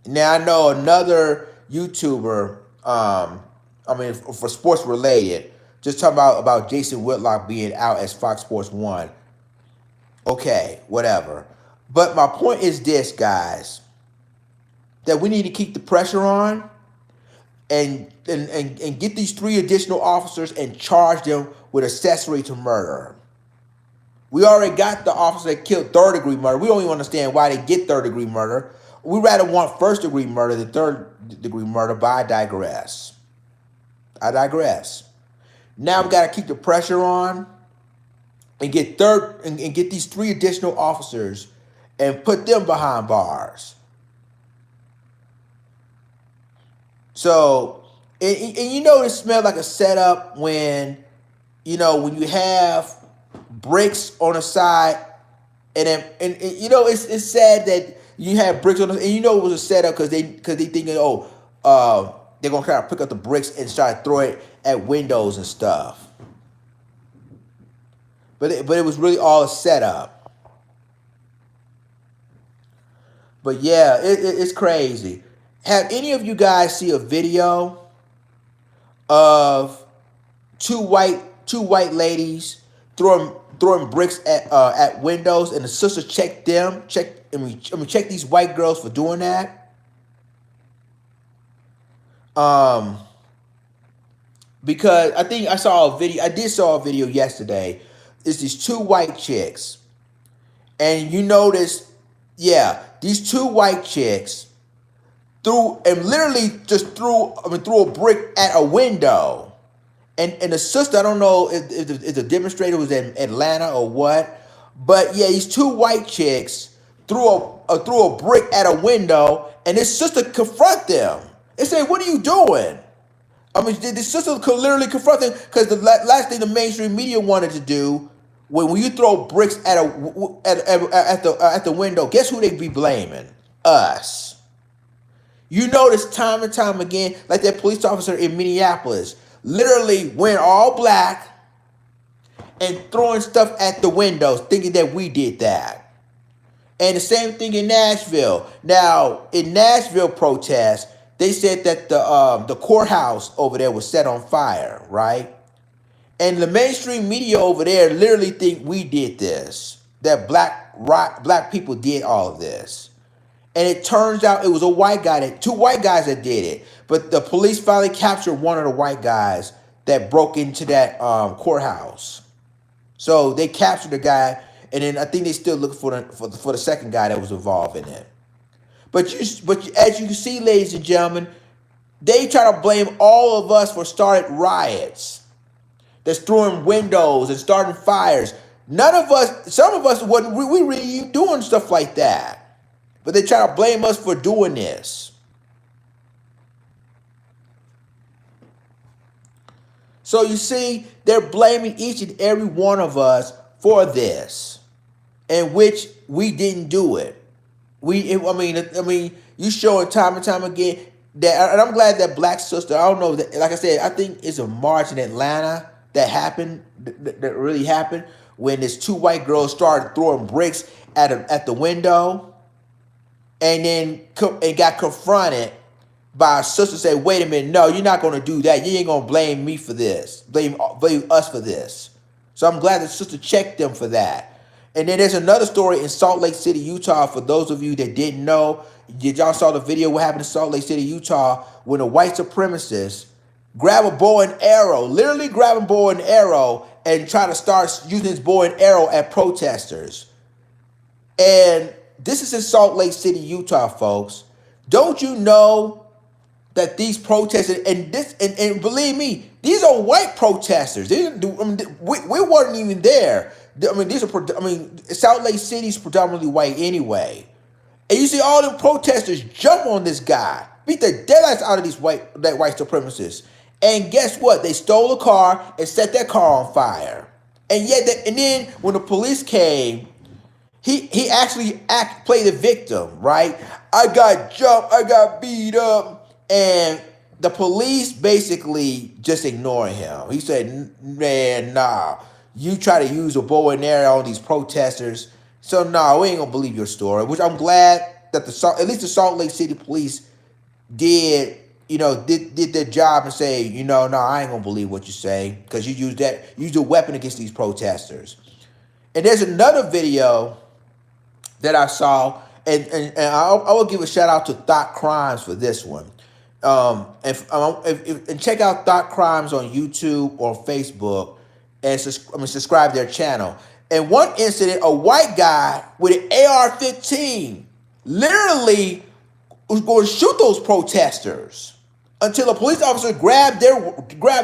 Now I know another YouTuber, for sports related, just talking about Jason Whitlock being out as Fox Sports 1. Okay, whatever. But my point is this, guys, that we need to keep the pressure on and get these 3 additional officers and charge them with accessory to murder. We already got the officer that killed 3rd-degree murder. We don't even understand why they get 3rd-degree murder. We rather want 1st-degree murder than 3rd-degree murder, but I digress. Now we got to keep the pressure on and get get these 3 additional officers and put them behind bars. So, and it smells like a setup when you have bricks on the side, and then it's sad that you have bricks on the, and it was a setup because they thinking they're gonna try to pick up the bricks and start throwing it at windows and stuff. But it was really all a setup. But yeah, it's crazy. Have any of you guys see a video of two white ladies throwing bricks at windows, and the sister check these white girls for doing that? Because I think I did saw a video yesterday. It's these 2 white chicks, and you notice, these 2 white chicks literally threw a brick at a window, and the sister, I don't know if the demonstrator was in Atlanta or what, but yeah, these 2 white chicks threw a brick at a window, and his sister confront them and say, "What are you doing?" The sister could literally confront them, because the last thing the mainstream media wanted to do, when you throw bricks at the window, guess who they be blaming? Us. You notice time and time again, like that police officer in Minneapolis, literally went all black and throwing stuff at the windows, thinking that we did that. And the same thing in Nashville. Now, in Nashville protests, they said that the courthouse over there was set on fire, right? And the mainstream media over there literally think we did this, that black people did all of this. And it turns out it was 2 white guys that did it. But the police finally captured one of the white guys that broke into that courthouse. So they captured the guy, and then I think they still looking for the second guy that was involved in it. But as you can see, ladies and gentlemen, they try to blame all of us for starting riots, that's throwing windows and starting fires. Some of us wasn't we really doing stuff like that. But they try to blame us for doing this. So you see, they're blaming each and every one of us for this, in which we didn't do it. You show it time and time again that, and I'm glad that black sister, I don't know, like I said, I think it's a march in Atlanta that happened, that really happened, when these 2 white girls started throwing bricks at the window, and then got confronted by a sister, say, "Wait a minute, no, you're not going to do that. You ain't going to blame me for this. Blame us for this." So I'm glad the sister checked them for that. And then there's another story in Salt Lake City, Utah. For those of you that didn't know, y'all saw the video what happened in Salt Lake City, Utah, when a white supremacist grab a bow and arrow, literally grab a bow and arrow, and try to start using his bow and arrow at protesters. And this is in Salt Lake City, Utah, folks. Don't you know that these protesters, and believe me, these are white protesters. We weren't even there. Salt Lake City is predominantly white anyway. And you see all the protesters jump on this guy, beat the deadlights out of these white supremacists. And guess what? They stole a car and set that car on fire. And yet, and then when the police came, he actually played the victim, right? I got jumped, I got beat up, and the police basically just ignored him. He said, "Man, nah, you try to use a bow and arrow on these protesters, so nah, we ain't gonna believe your story." Which I'm glad that at least the Salt Lake City police did did their job and say, no, I ain't gonna believe what you say because you used a weapon against these protesters. And there's another video that I saw, and I will give a shout out to Thought Crimes for this one. And check out Thought Crimes on YouTube or Facebook, and subscribe to their channel. In one incident, a white guy with an AR-15 literally was going to shoot those protesters until a police officer grabbed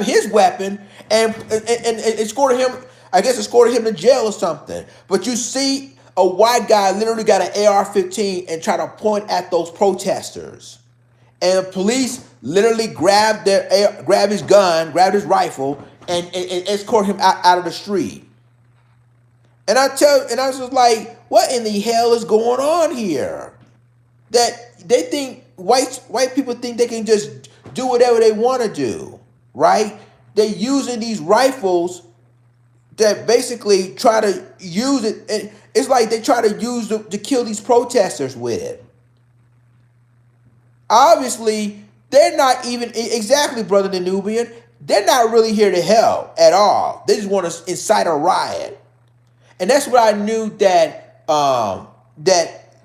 his weapon and escorted him. I guess escorted him to jail or something. But you see, a white guy literally got an AR-15 and tried to point at those protesters, and the police literally grabbed his gun, grabbed his rifle, and escort him out of the street. And I was just like, what in the hell is going on here? That they think white people think they can just do whatever they want to do, right? They're using these rifles that basically try to use it, and it's like they try to use to kill these protesters with it. Obviously, they're not even exactly, brother the Nubian. They're not really here to help at all. They just want to incite a riot, and that's what I knew that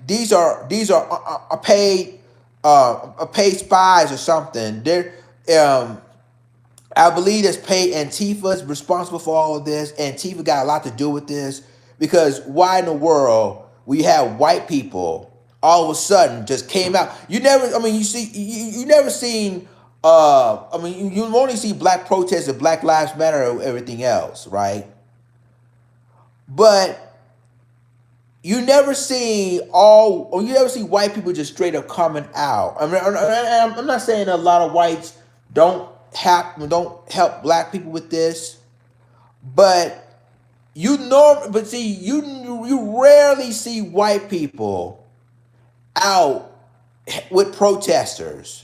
these are paid spies or something. They're I believe that's paid. Antifa is responsible for all of this. Antifa got a lot to do with this because why in the world we have white people all of a sudden just came out? You never seen. You only see black protests and Black Lives Matter and everything else, right? But you never see white people just straight up coming out. I mean, I'm not saying a lot of whites don't help black people with this, but you rarely see white people out with protesters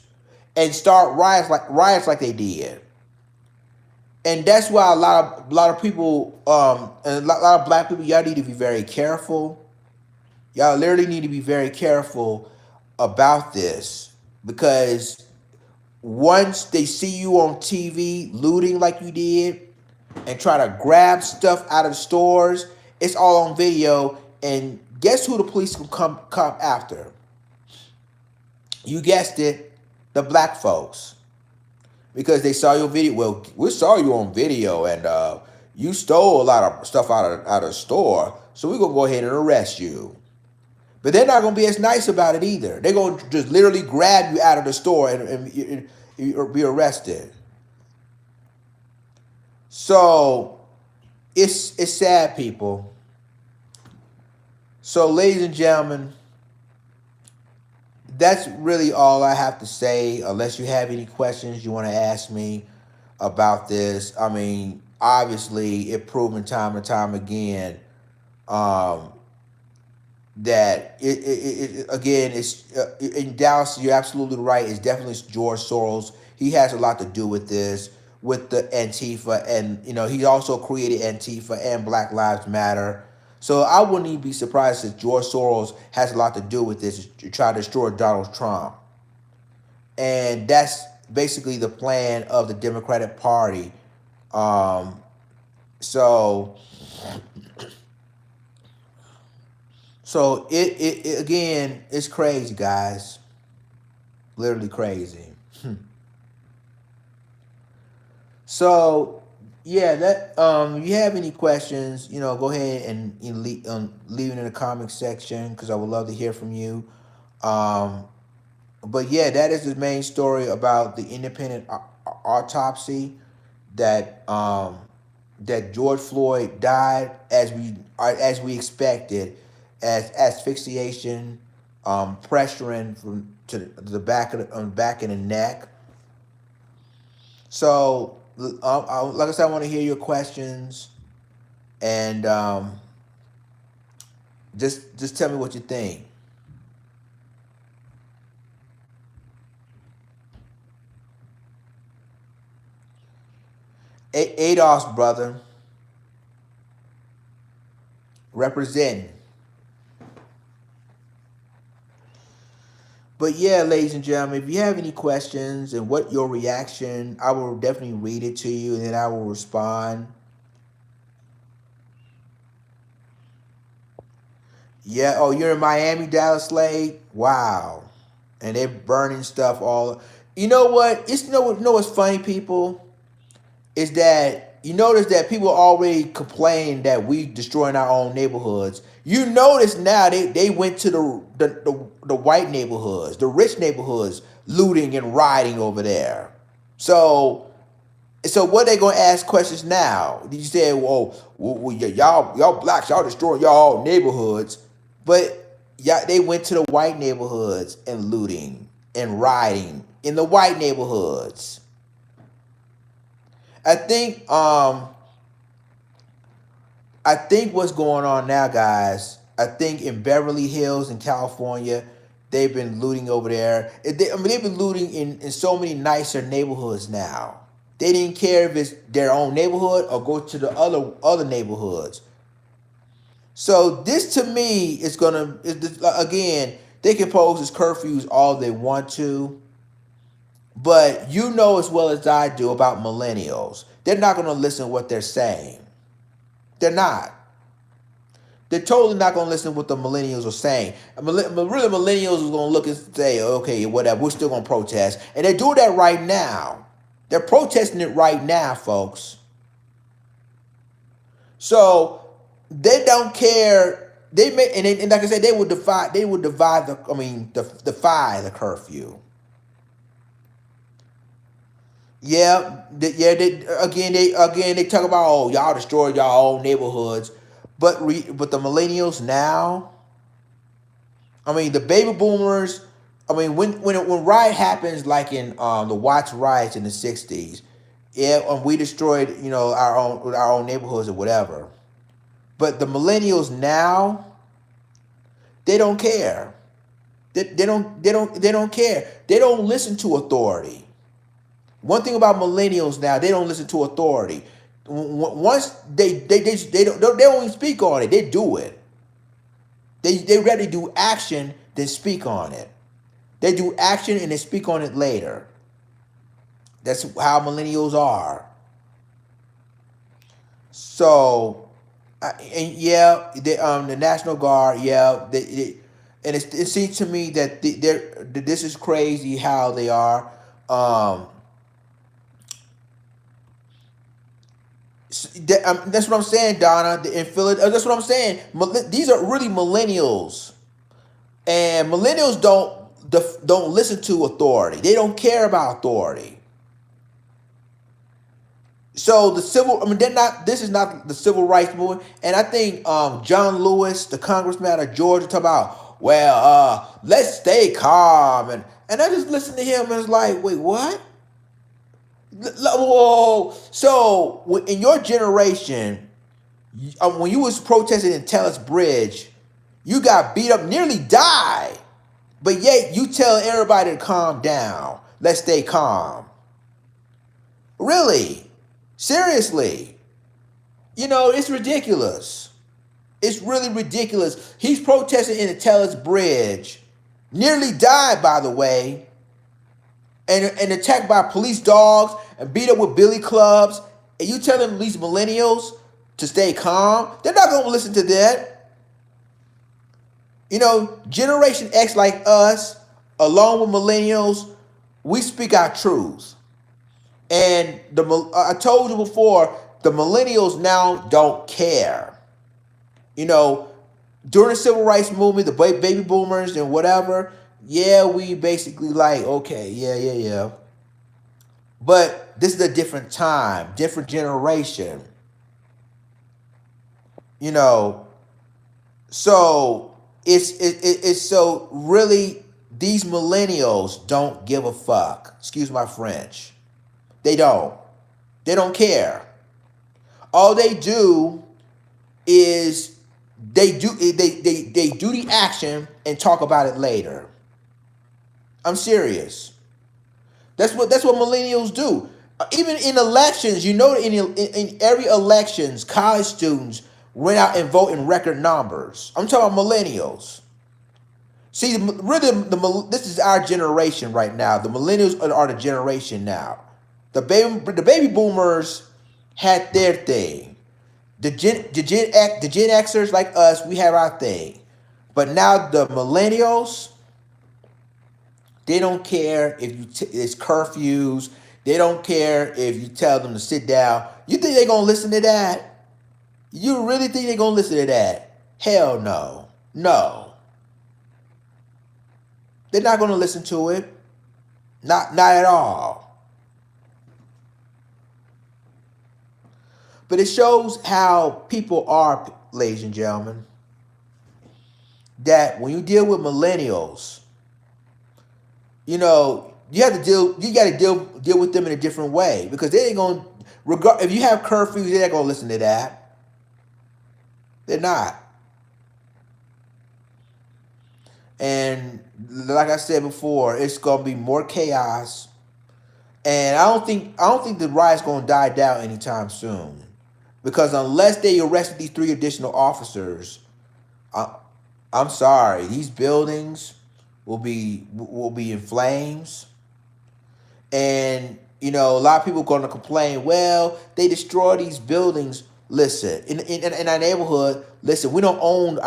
and start riots like they did. And that's why a lot of people and a lot of black people, y'all need to be very careful. Y'all literally need to be very careful about this, because once they see you on TV looting like you did and try to grab stuff out of the stores, it's all on video. And guess who the police will come after? You guessed it, the black folks. Because they saw your video. Well, we saw you on video, and you stole a lot of stuff out of the store, so we're going to go ahead and arrest you. But they're not going to be as nice about it either. They're going to just literally grab you out of the store and be arrested. So it's sad, people. So, ladies and gentlemen, that's really all I have to say. Unless you have any questions you want to ask me about this. I mean, obviously, it proven time and time again that it's in Dallas. You're absolutely right. It's definitely George Soros. He has a lot to do with this, with the Antifa, and he also created Antifa and Black Lives Matter. So I wouldn't even be surprised if George Soros has a lot to do with this to try to destroy Donald Trump. And that's basically the plan of the Democratic Party. So it again, it's crazy, guys. Literally crazy. So yeah, that if you have any questions, go ahead and leave it in the comment section, because I would love to hear from you. But yeah, that is the main story about the independent autopsy that George Floyd died as we expected, as asphyxiation, pressuring to the back of the neck. So, like I said, I want to hear your questions. And just tell me what you think. Adolph's brother representing. But yeah, ladies and gentlemen, if you have any questions and what your reaction, I will definitely read it to you and then I will respond. Yeah. Oh, you're in Miami, Dallas Slade? Wow. And they're burning stuff all. You know what? It's you know what's funny, people? Is that you notice that people already complain that we destroying our own neighborhoods. You notice now they went to the white neighborhoods, the rich neighborhoods, looting and rioting over there. So what they gonna ask questions now? You say, well, y'all blacks, y'all destroying y'all neighborhoods, but yeah, they went to the white neighborhoods and looting and rioting in the white neighborhoods. I think um I think what's going on now, guys. I think in Beverly Hills in California, they've been looting over there. They've been looting in so many nicer neighborhoods now. They didn't care if it's their own neighborhood or go to the other neighborhoods. So this to me is gonna again. They can pose as curfews all they want to, but you know as well as I do about millennials. They're not gonna listen to what they're saying. They're not. They're totally not going to listen to what the millennials are saying. Really, millennials are going to look and say, okay, whatever, we're still going to protest. And they're doing that right now. They're protesting it right now, folks. So they don't care. They may, and like I said, defy the curfew. Yeah, they talk about, oh, y'all destroyed y'all own neighborhoods, but the millennials now, I mean the baby boomers, I mean when riot happens like in the Watts riots in the '60s, yeah, and we destroyed our own neighborhoods or whatever, but the millennials now they don't care. They don't care. They don't listen to authority. One thing about millennials now, they don't listen to authority. Once they don't even speak on it. They do it. They rather do action than speak on it. They do action and they speak on it later. That's how millennials are. So, and yeah, the National Guard, yeah, and it seems to me that this is crazy how they are. Um, that's what I'm saying, Donna. In Philadelphia, that's what I'm saying. These are really millennials, and millennials don't listen to authority. They don't care about authority. So I mean, they're not. This is not the civil rights movement, and I think John Lewis, the congressman of Georgia, talk about, well, let's stay calm, and I just listened to him and was like, wait, what? Whoa! So in your generation, when you was protesting in Tellis Bridge, you got beat up, nearly died, but yet you tell everybody to calm down. Let's stay calm. Really? Seriously? It's ridiculous. It's really ridiculous. He's protesting in the Tellis Bridge, nearly died, by the way, and attacked by police dogs and beat up with billy clubs, and you tell them these millennials to stay calm, they're not going to listen to that. Generation X like us, along with millennials, we speak our truth. And I told you before, the millennials now don't care. During the civil rights movement, the baby boomers and whatever, yeah, we basically like, okay, yeah. But this is a different time, different generation. You know, so it's so really these millennials don't give a fuck. Excuse my French. They don't. They don't care. All they do is they do the action and talk about it later. I'm serious. That's what millennials do. Even in elections, you know, in every elections, college students went out and vote in record numbers. I'm talking about millennials. See, really, this is our generation right now. The millennials are the generation now. The baby boomers had their thing. The Gen Xers like us, we have our thing. But now the millennials, they don't care if it's curfews. They don't care if you tell them to sit down. You think they're gonna listen to that? You really think they're gonna listen to that? Hell no. No. They're not gonna listen to it. Not at all. But it shows how people are, ladies and gentlemen, that when you deal with millennials, you have to deal with them in a different way, because they ain't gonna regard if you have curfews, they're not gonna listen to that. They're not. And like I said before, it's gonna be more chaos. And I don't think the riot's gonna die down anytime soon. Because unless they arrested these three additional officers, I, I'm sorry, these buildings will be in flames. And a lot of people going to complain, well, they destroy these buildings. Listen, in our neighborhood, listen, we don't own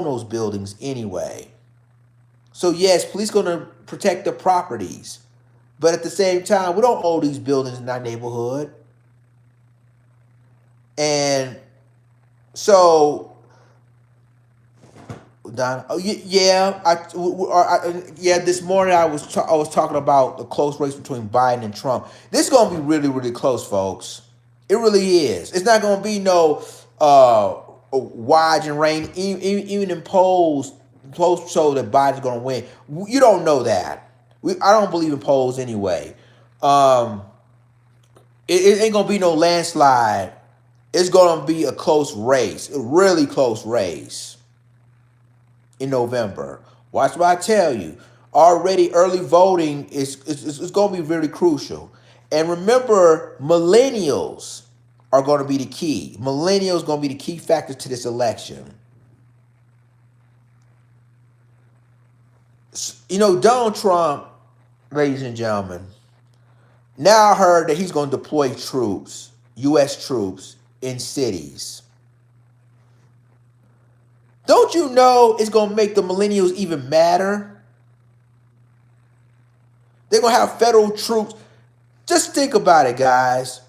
those buildings anyway. So yes, police going to protect the properties, but at the same time, we don't own these buildings in our neighborhood. And so, Don, oh yeah, yeah. This morning I was talking about the close race between Biden and Trump. This is gonna be really really close, folks. It really is. It's not gonna be no wide and rain. Even in polls show that Biden's gonna win. You don't know that. I don't believe in polls anyway. Um, it ain't gonna be no landslide. It's gonna be a close race, a really close race in November. Watch what I tell you. Already early voting is going to be very crucial. And remember, millennials are going to be the key. Millennials going to be the key factor to this election. Donald Trump, ladies and gentlemen, now I heard that he's going to deploy troops, U.S. troops, in cities. Don't you know it's going to make the millennials even madder? They're going to have federal troops. Just think about it, guys.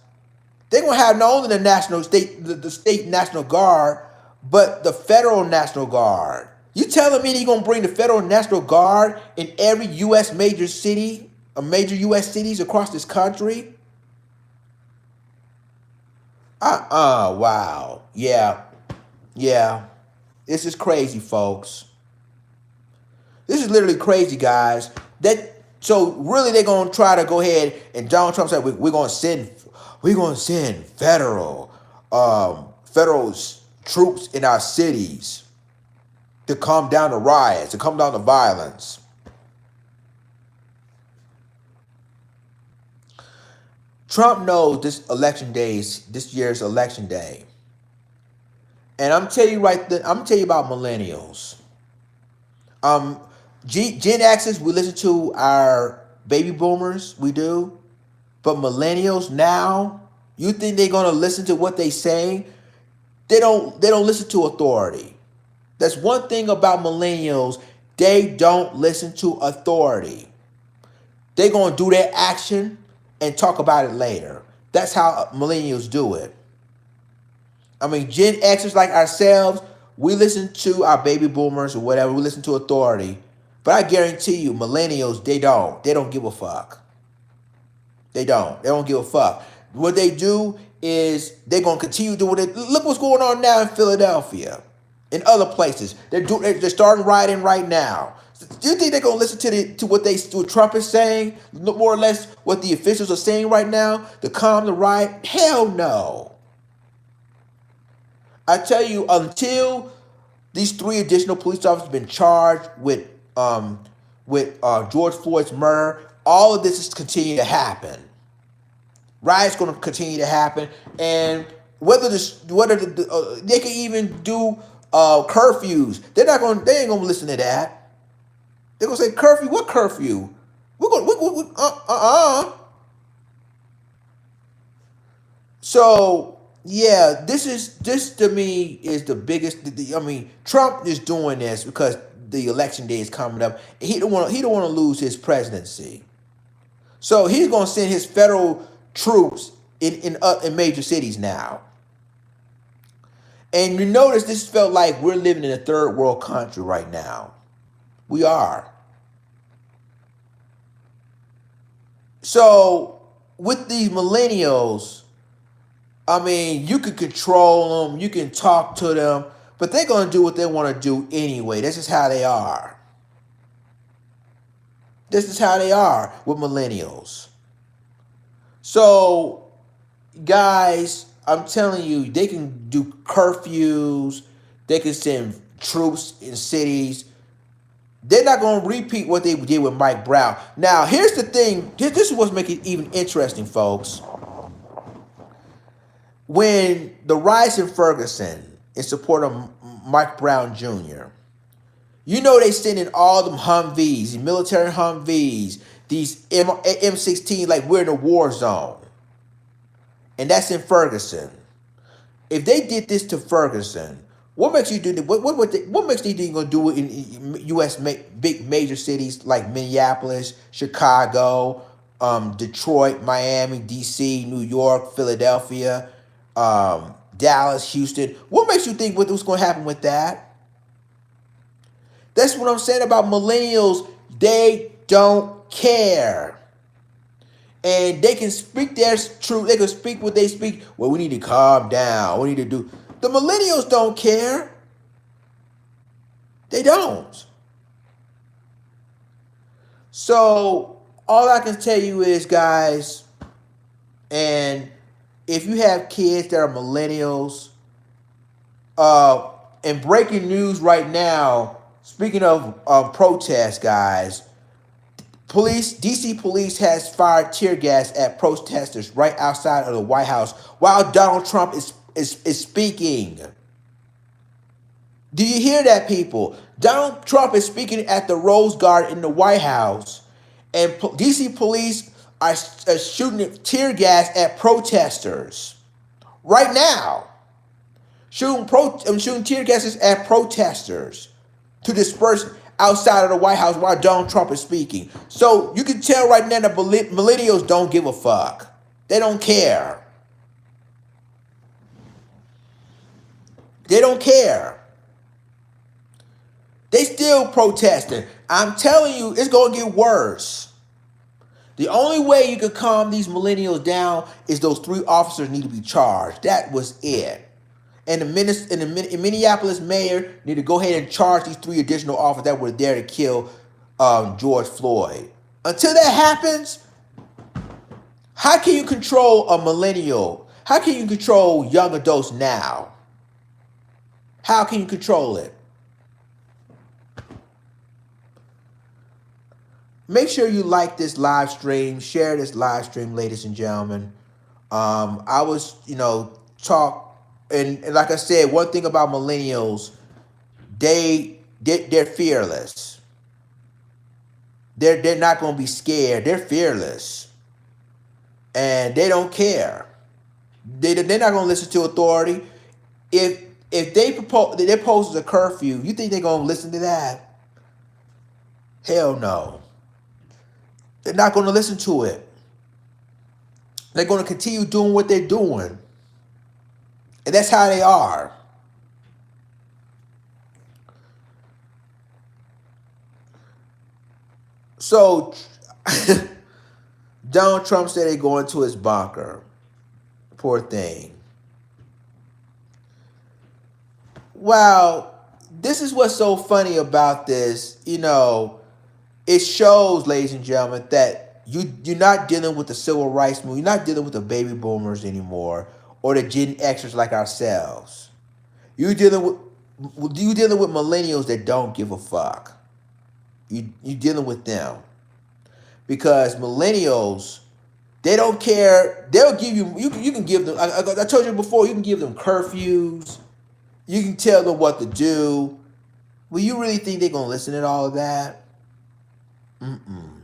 They're going to have not only the state National Guard, but the federal National Guard. You telling me they're going to bring the federal National Guard in every U.S. major city, or major U.S. cities across this country? Wow. Yeah. Yeah. This is crazy, folks. This is literally crazy, guys. So really they're gonna try to go ahead, and Donald Trump said we're gonna send federal troops in our cities to calm down the riots, to calm down the violence. Trump knows this year's election day. And I'm telling you about millennials. Um, Gen X's, we listen to our baby boomers, we do. But millennials now, you think they're gonna listen to what they say? They don't listen to authority. That's one thing about millennials. They don't listen to authority. They're gonna do their action and talk about it later. That's how millennials do it. I mean, Gen Xers like ourselves, we listen to our baby boomers or whatever. We listen to authority. But I guarantee you, millennials, they don't. They don't give a fuck. They don't. They don't give a fuck. What they do is they're going to continue doing it. Look what's going on now in Philadelphia. In other places. They're starting rioting right now. Do you think they're going to listen to what Trump is saying? More or less what the officials are saying right now to calm the riot? Hell no. I tell you, until these three additional police officers have been charged um with George Floyd's murder, all of this is continue to happen. Riots going to continue to happen, and whether they can even do curfews, they're not going. They ain't going to listen to that. They're going to say curfew. What curfew? We're going. So yeah, this to me is the biggest. I mean, Trump is doing this because the election day is coming up. He don't want to lose his presidency. So he's going to send his federal troops in major cities now. And you notice this felt like we're living in a third world country right now. We are. So with these millennials, I mean, you can control them, you can talk to them, but they're going to do what they want to do anyway. This is how they are. This is how they are with millennials. So, guys, I'm telling you, they can do curfews, they can send troops in cities. They're not going to repeat what they did with Mike Brown. Now, here's the thing. This is what's making it even interesting, folks. When the riots in Ferguson in support of Mike Brown Jr., you know they sending all them Humvees, these military Humvees, these M16 like we're in a war zone. And that's in Ferguson. If they did this to Ferguson, what makes you do? What makes they think gonna do it in U.S. big major cities like Minneapolis, Chicago, Detroit, Miami, D.C., New York, Philadelphia, Dallas, Houston? What makes you think what's going to happen with that? That's what I'm saying about millennials. They don't care. And they can speak their truth. They can speak what they speak. Well, we need to calm down. We need to do. The millennials don't care. They don't. So all I can tell you is, guys, and if you have kids that are millennials, and breaking news right now, speaking of protests, guys, DC police has fired tear gas at protesters right outside of the White House while Donald Trump is speaking. Do you hear that, people? Donald Trump is speaking at the Rose Garden in the White House, and DC police are shooting tear gas at protesters right now. Shooting tear gases at protesters to disperse outside of the White House while Donald Trump is speaking. So you can tell right now that millennials don't give a fuck. They don't care. They don't care. They still protesting. I'm telling you, it's going to get worse. The only way you can calm these millennials down is those three officers need to be charged. That was it. And the Minneapolis mayor need to go ahead and charge these three additional officers that were there to kill George Floyd. Until that happens, how can you control a millennial? How can you control young adults now? How can you control it? Make sure you like this live stream, share this live stream, ladies and gentlemen. I was, talk. And like I said, one thing about millennials, they're fearless. They're not going to be scared. They're fearless, and they don't care. They're not going to listen to authority. If they propose a curfew, you think they're going to listen to that? Hell no. They're not going to listen to it. They're going to continue doing what they're doing. And that's how they are. So, Donald Trump said they're going to his bunker. Poor thing. Well, this is what's so funny about this. It shows, ladies and gentlemen, that you're not dealing with the civil rights movement. You're not dealing with the baby boomers anymore, or the Gen Xers like ourselves. You dealing with millennials that don't give a fuck. You dealing with them because millennials, they don't care. They'll give you. You can give them. I told you before. You can give them curfews. You can tell them what to do. Well, you really think they're gonna listen to all of that? Mm-mm.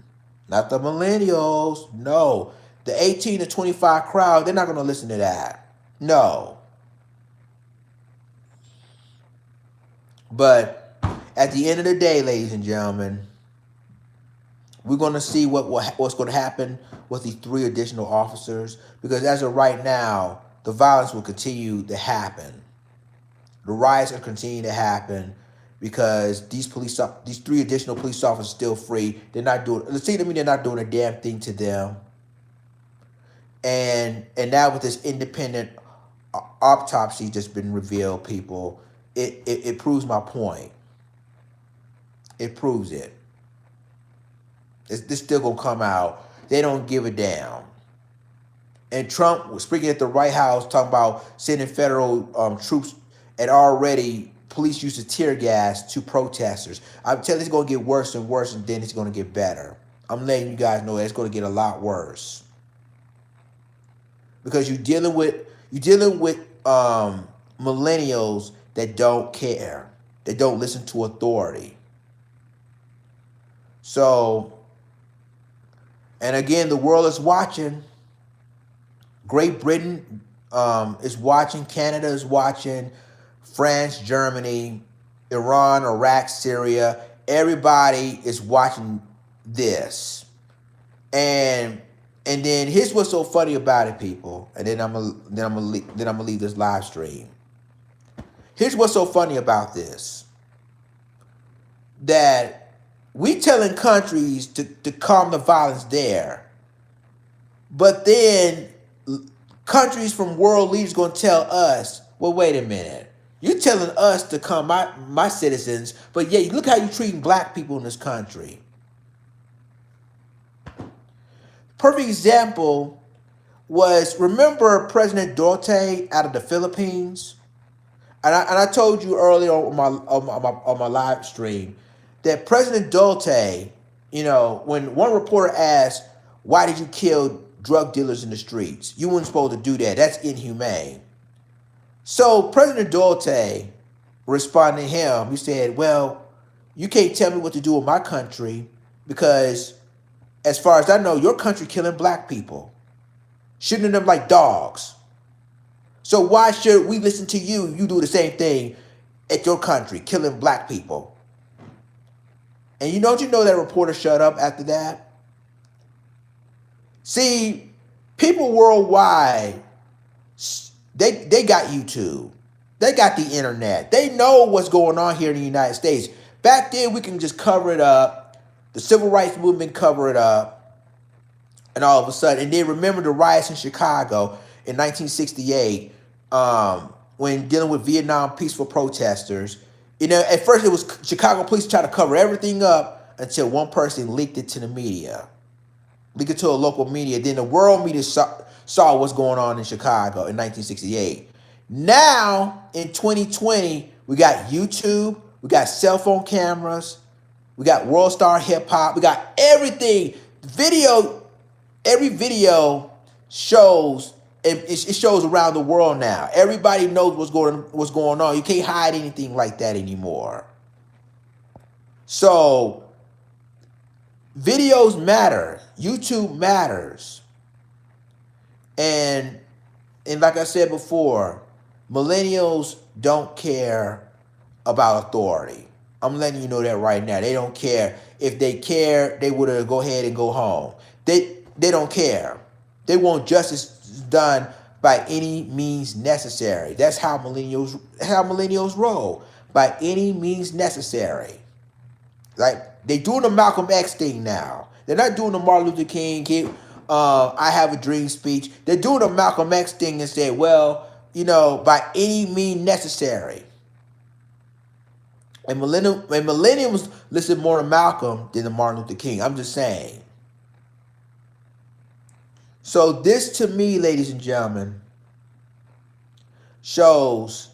Not the millennials. No, the 18 to 25 crowd. They're not gonna listen to that. No. But at the end of the day, ladies and gentlemen, we're going to see what's going to happen with these 3 additional officers, because as of right now, the violence will continue to happen. The riots will continue to happen because these 3 additional police officers are still free. They're not doing. It seems to me they're not doing a damn thing to them. And now with this independent autopsy just been revealed, people, it proves my point. It proves it. It's still gonna come out. They don't give a damn. And Trump was speaking at the White House talking about sending federal troops, and already police used to tear gas to protesters. I'm telling you, it's gonna get worse and worse, and then it's gonna get better. I'm letting you guys know that it's gonna get a lot worse because you're dealing with millennials that don't care, that don't listen to authority. So. And again, the world is watching. Great Britain is watching. Canada is watching. France, Germany, Iran, Iraq, Syria. Everybody is watching this. And then here's what's so funny about it, people. And then I'm gonna leave this live stream. Here's what's so funny about this. That we telling countries to calm the violence there. But then countries from world leaders going to tell us, well, wait a minute. You're telling us to calm my citizens, but yeah, look how you're treating black people in this country. Perfect example was, remember President Duterte out of the Philippines? And I told you earlier on my live stream that President Duterte, when one reporter asked, why did you kill drug dealers in the streets? You weren't supposed to do that. That's inhumane. So President Duterte responded to him. He said, well, you can't tell me what to do in my country because as far as I know, your country killing black people, shooting them like dogs. So why should we listen to you? You do the same thing at your country, killing black people. And don't you know that reporter shut up after that? See, people worldwide, they got YouTube. They got the internet. They know what's going on here in the United States. Back then, we can just cover it up. The civil rights movement cover it up. And all of a sudden, and then remember the riots in Chicago in 1968, when dealing with Vietnam peaceful protesters. At first it was Chicago police trying to cover everything up until one person leaked it to the media. Leaked it to a local media. Then the world media saw what's going on in Chicago in 1968. Now, in 2020, we got YouTube, we got cell phone cameras, we got World Star Hip Hop, we got everything. Every video shows. It shows around the world now. Everybody knows what's going on. You can't hide anything like that anymore. So videos matter. YouTube matters. And like I said before, millennials don't care about authority. I'm letting you know that right now. They don't care. If they care, they would go ahead and go home. They don't care. They want justice done by any means necessary. That's how millennials roll. By any means necessary. Like, they doing the Malcolm X thing now. They're not doing the Martin Luther King I have a dream speech. They're doing the Malcolm X thing and say, well, by any means necessary. And millennials listen more to Malcolm than to Martin Luther King. I'm just saying. So this, to me, ladies and gentlemen, shows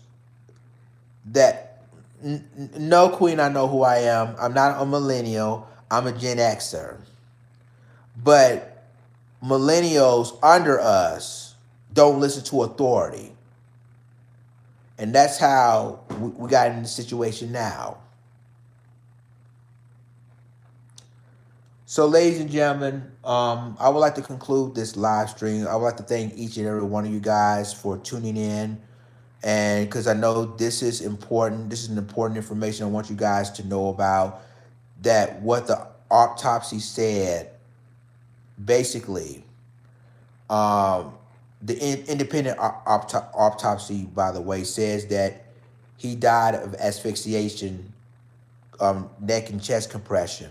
that no, Queen, I know who I am. I'm not a millennial. I'm a Gen Xer. But millennials under us don't listen to authority. And that's how we got in the situation now. So, ladies and gentlemen, I would like to conclude this live stream. I would like to thank each and every one of you guys for tuning in. And because I know this is important, this is an important information I want you guys to know about. That what the autopsy said, basically, um, the independent autopsy, by the way, says that he died of asphyxiation, neck and chest compression.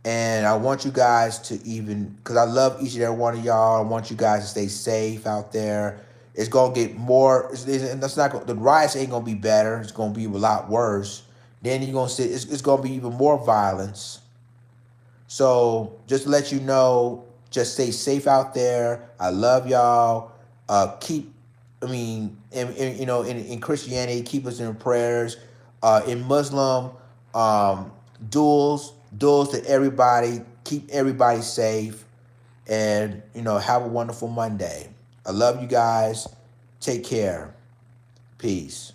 And I want you guys to because I love each and every one of y'all. I want you guys to stay safe out there. It's gonna get more. That's not the riots ain't gonna be better. It's gonna be a lot worse. Then you're gonna see it's gonna be even more violence. So just to let you know, just stay safe out there. I love y'all. I mean, in Christianity, keep us in prayers. In Muslim, um, duels to everybody. Keep everybody safe, and have a wonderful Monday. I love you guys. Take care. Peace.